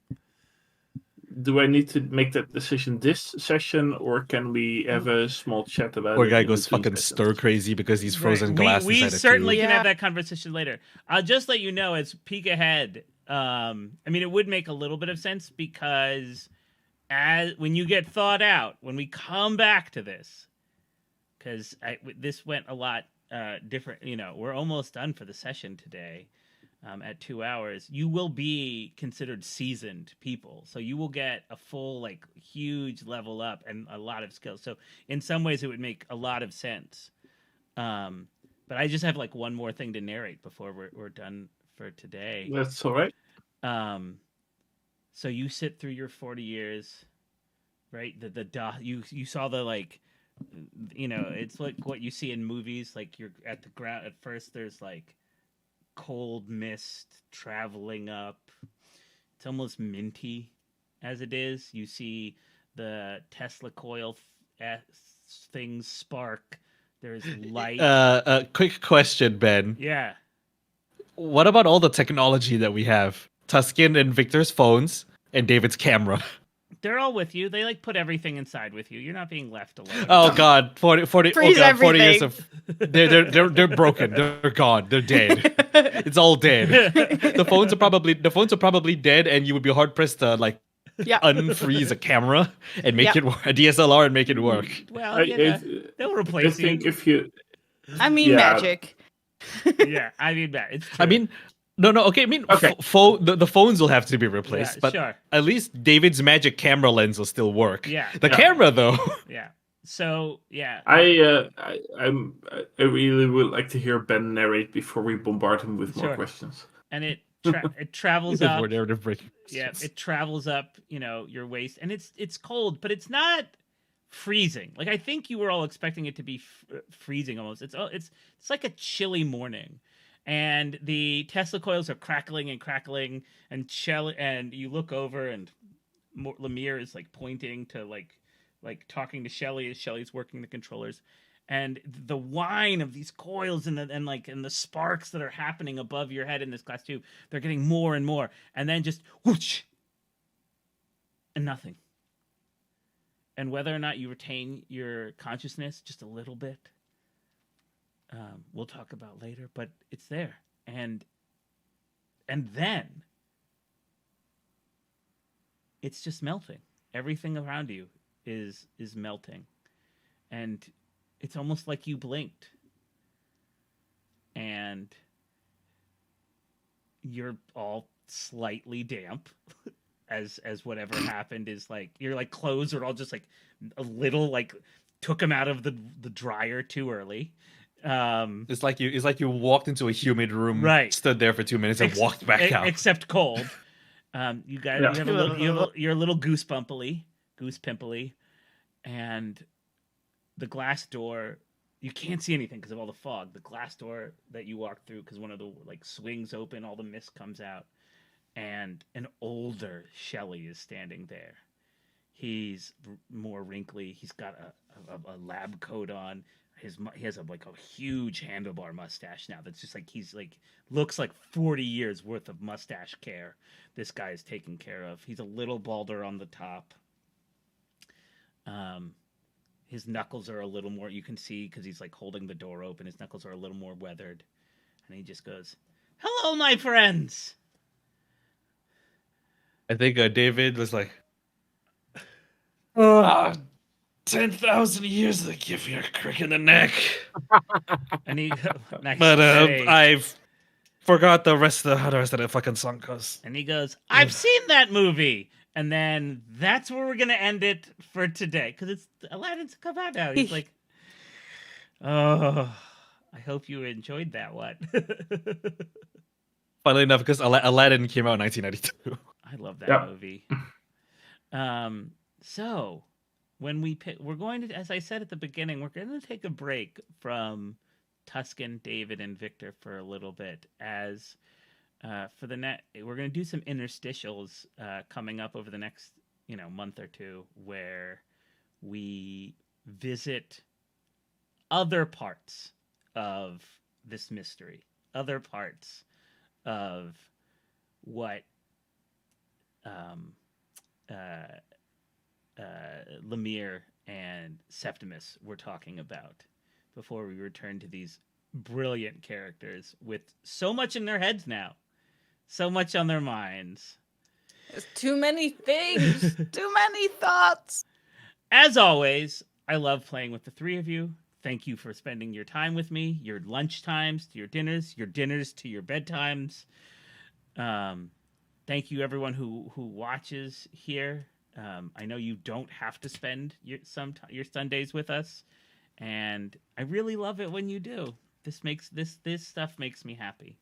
Do I need to make that decision this session, or can we have a small chat about Poor it? guy in goes between fucking sessions? stir crazy because he's frozen Right. glass We inside a certainly tube. can Yeah. have that conversation later. I'll just let you know as peek ahead. I mean, it would make a little bit of sense because when you get thawed out, when we come back to this, because this went a lot different. You know, we're almost done for the session today. At 2 hours, you will be considered seasoned people. So you will get a full, like, huge level up and a lot of skills. So in some ways, it would make a lot of sense. But I just have like one more thing to narrate before we're done for today. That's all right. So you sit through your 40 years, right? You saw the, like, you know, it's like what you see in movies. Like you're at the ground at first. There's like cold mist traveling up. It's almost minty as it is. You see the Tesla coil things spark. There's light. Quick question, Ben. Yeah. What about all the technology that we have? Tuscan and Victor's phones and David's camera. They're all with you. They like put everything inside with you. You're not being left alone. Oh God, 40 Freeze oh God, 40 years everything. of they're broken. They're gone. They're dead. It's all dead. The phones are probably dead, and you would be hard pressed to like Yeah. unfreeze a camera and make Yeah. it work, a DSLR and make it work. Well, they'll I replace you. think if you... I mean, Yeah. magic. Yeah, I mean that. It's true. I mean, no. Okay, I mean, Okay. the phones will have to be replaced, Yeah, but sure. at least David's magic camera lens will still work. Yeah. The Yeah. camera, though. Yeah. So yeah. I really would like to hear Ben narrate before we bombard him with more Sure. questions. And it travels More up. narrative breaking. Yeah, it travels up, you know, your waist, and it's cold, but it's not freezing. Like I think you were all expecting it to be freezing almost. It's like a chilly morning, and the Tesla coils are crackling and crackling, and you look over, and Lemire is like pointing to like talking to Shelly as Shelly's working the controllers. And the whine of these coils and the sparks that are happening above your head in this glass tube, they're getting more and more, and then just whoosh, and nothing. And whether or not you retain your consciousness just a little bit, we'll talk about later. But it's there, and then it's just melting. Everything around you is melting, and it's almost like you blinked, and you're all slightly damp as whatever happened is like your like clothes are all just like a little like took them out of the dryer too early. It's like you walked into a humid room, Right. stood there for 2 minutes, and walked back out. Except cold. You got Yeah. you have you're a little goose pimply, and the glass door. You can't see anything because of all the fog. The glass door that you walk through, because one of the swings open, all the mist comes out, and an older Shelley is standing there. He's more wrinkly. He's got a lab coat on. He has a huge handlebar mustache now. That's just he's looks like 40 years worth of mustache care. This guy is taken care of. He's a little balder on the top. His knuckles are a little more, you can see, because he's holding the door open. His knuckles are a little more weathered. And he just goes, "Hello, my friends." I think David was like, "Oh, 10,000 years to give you a crick in the neck." And he, nice, But hey. I've forgot how the rest of the fucking song goes. And he goes, "I've seen that movie." And then that's where we're going to end it for today. Because Aladdin's come out now. He's like, "Oh, I hope you enjoyed that one." Funnily enough, because Aladdin came out in 1992. I love that movie. So when we're going to, as I said at the beginning, we're going to take a break from Tuscan, David, and Victor for a little bit as for the we're going to do some interstitials coming up over the next month or two, where we visit other parts of this mystery, other parts of what Lemire and Septimus were talking about before we return to these brilliant characters with so much in their heads now, so much on their minds. There's too many things, too many thoughts. As always, I love playing with the three of you. Thank you for spending your time with me, your lunch times to your dinners to your bedtimes. Thank you, everyone who watches here. I know you don't have to spend your Sundays with us, and I really love it when you do. This stuff makes me happy.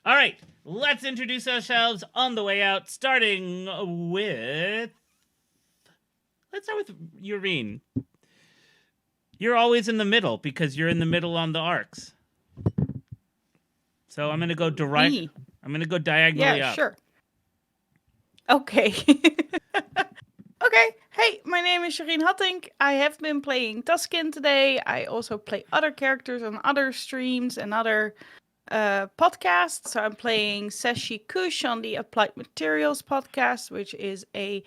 All right, let's introduce ourselves on the way out, starting with... Let's start with Urine. You're always in the middle because you're in the middle on the arcs. So I'm going to go direct. I'm going to go diagonally up. Yeah, sure. Okay. Okay. Hey, my name is Jorien Hattink. I have been playing Tuscan today. I also play other characters on other streams and other podcasts. So I'm playing Seshi Kush on the Applied Materials podcast, which is a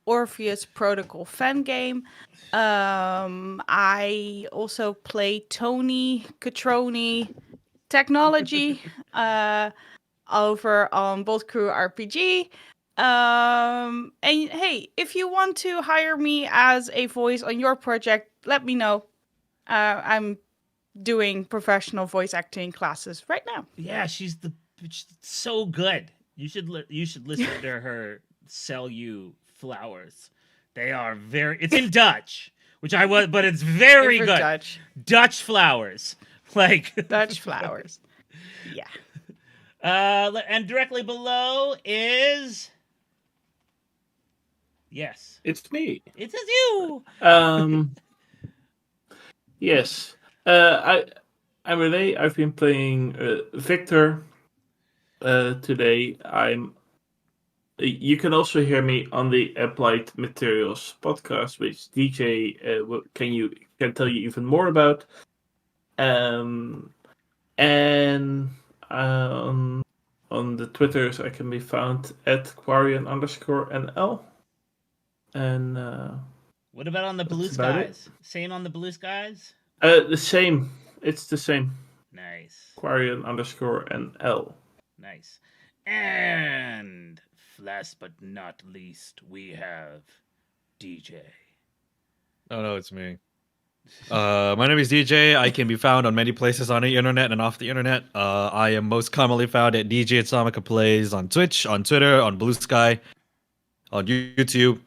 Orpheus Protocol fan game. I also play Tony Catroni Technology over on Bolt Crew RPG. And hey, if you want to hire me as a voice on your project, let me know. I'm doing professional voice acting classes right now. Yeah, she's so good. You should listen to her sell you flowers. They are it's in Dutch, but it's very good. Dutch flowers, Dutch flowers. Yeah. And directly below is... Yes. It's me. It says you. Yes. I'm Renee. I've been playing Victor today. You can also hear me on the Applied Materials podcast, which DJ can tell you even more about. And on the Twitters, I can be found at Quarian_NL. And what about on the Blue Skies? Same on the Blue Skies? The same. It's the same. Nice. Quarian_NL. Nice. And last but not least, we have DJ. Oh no, it's me. My name is DJ. I can be found on many places on the internet and off the internet. I am most commonly found at DJ Atomica Plays on Twitch, on Twitter, on Blue Sky, on YouTube.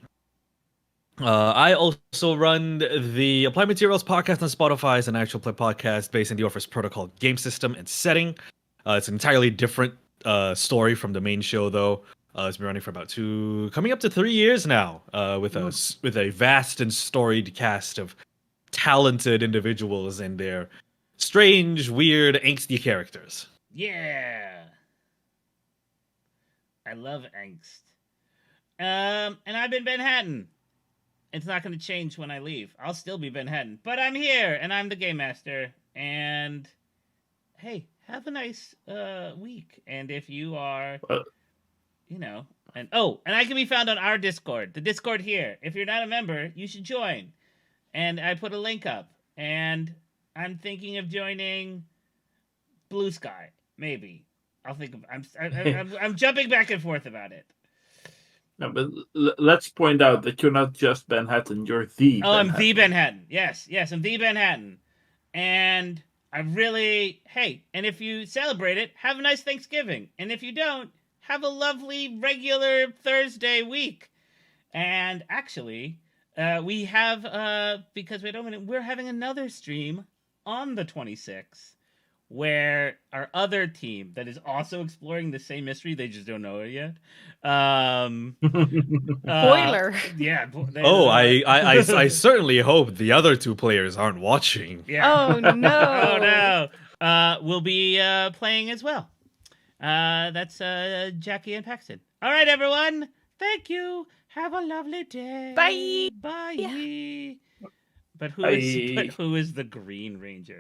I also run the Applied Materials podcast on Spotify. It's an actual play podcast based in the Orpheus Protocol game system and setting. It's an entirely different story from the main show, though. It's been running for about coming up to 3 years now, with a vast and storied cast of talented individuals and their strange, weird, angsty characters. Yeah. I love angst. And I've been Ben Hatton. It's not going to change when I leave. I'll still be Ben Hatton. But I'm here, and I'm the Game Master. And, hey, have a nice week. And if you are, and I can be found on our Discord. The Discord here. If you're not a member, you should join. And I put a link up. And I'm thinking of joining Blue Sky. Maybe. I'll think of. I'm jumping back and forth about it. No, but let's point out that you're not just Ben Hatton. You're the. I'm the Ben Hatton. Yes, I'm the Ben Hatton, and I really and if you celebrate it, have a nice Thanksgiving, and if you don't, have a lovely regular Thursday week. And actually, we have because we're having another stream on the 26th. Where our other team that is also exploring the same mystery, they just don't know it yet. Spoiler. Yeah. I certainly hope the other 2 players aren't watching. Yeah. Oh no. Oh no. We'll be playing as well. That's Jackie and Paxton. All right, everyone. Thank you. Have a lovely day. Bye. Bye. Yeah. But who is the Green Ranger?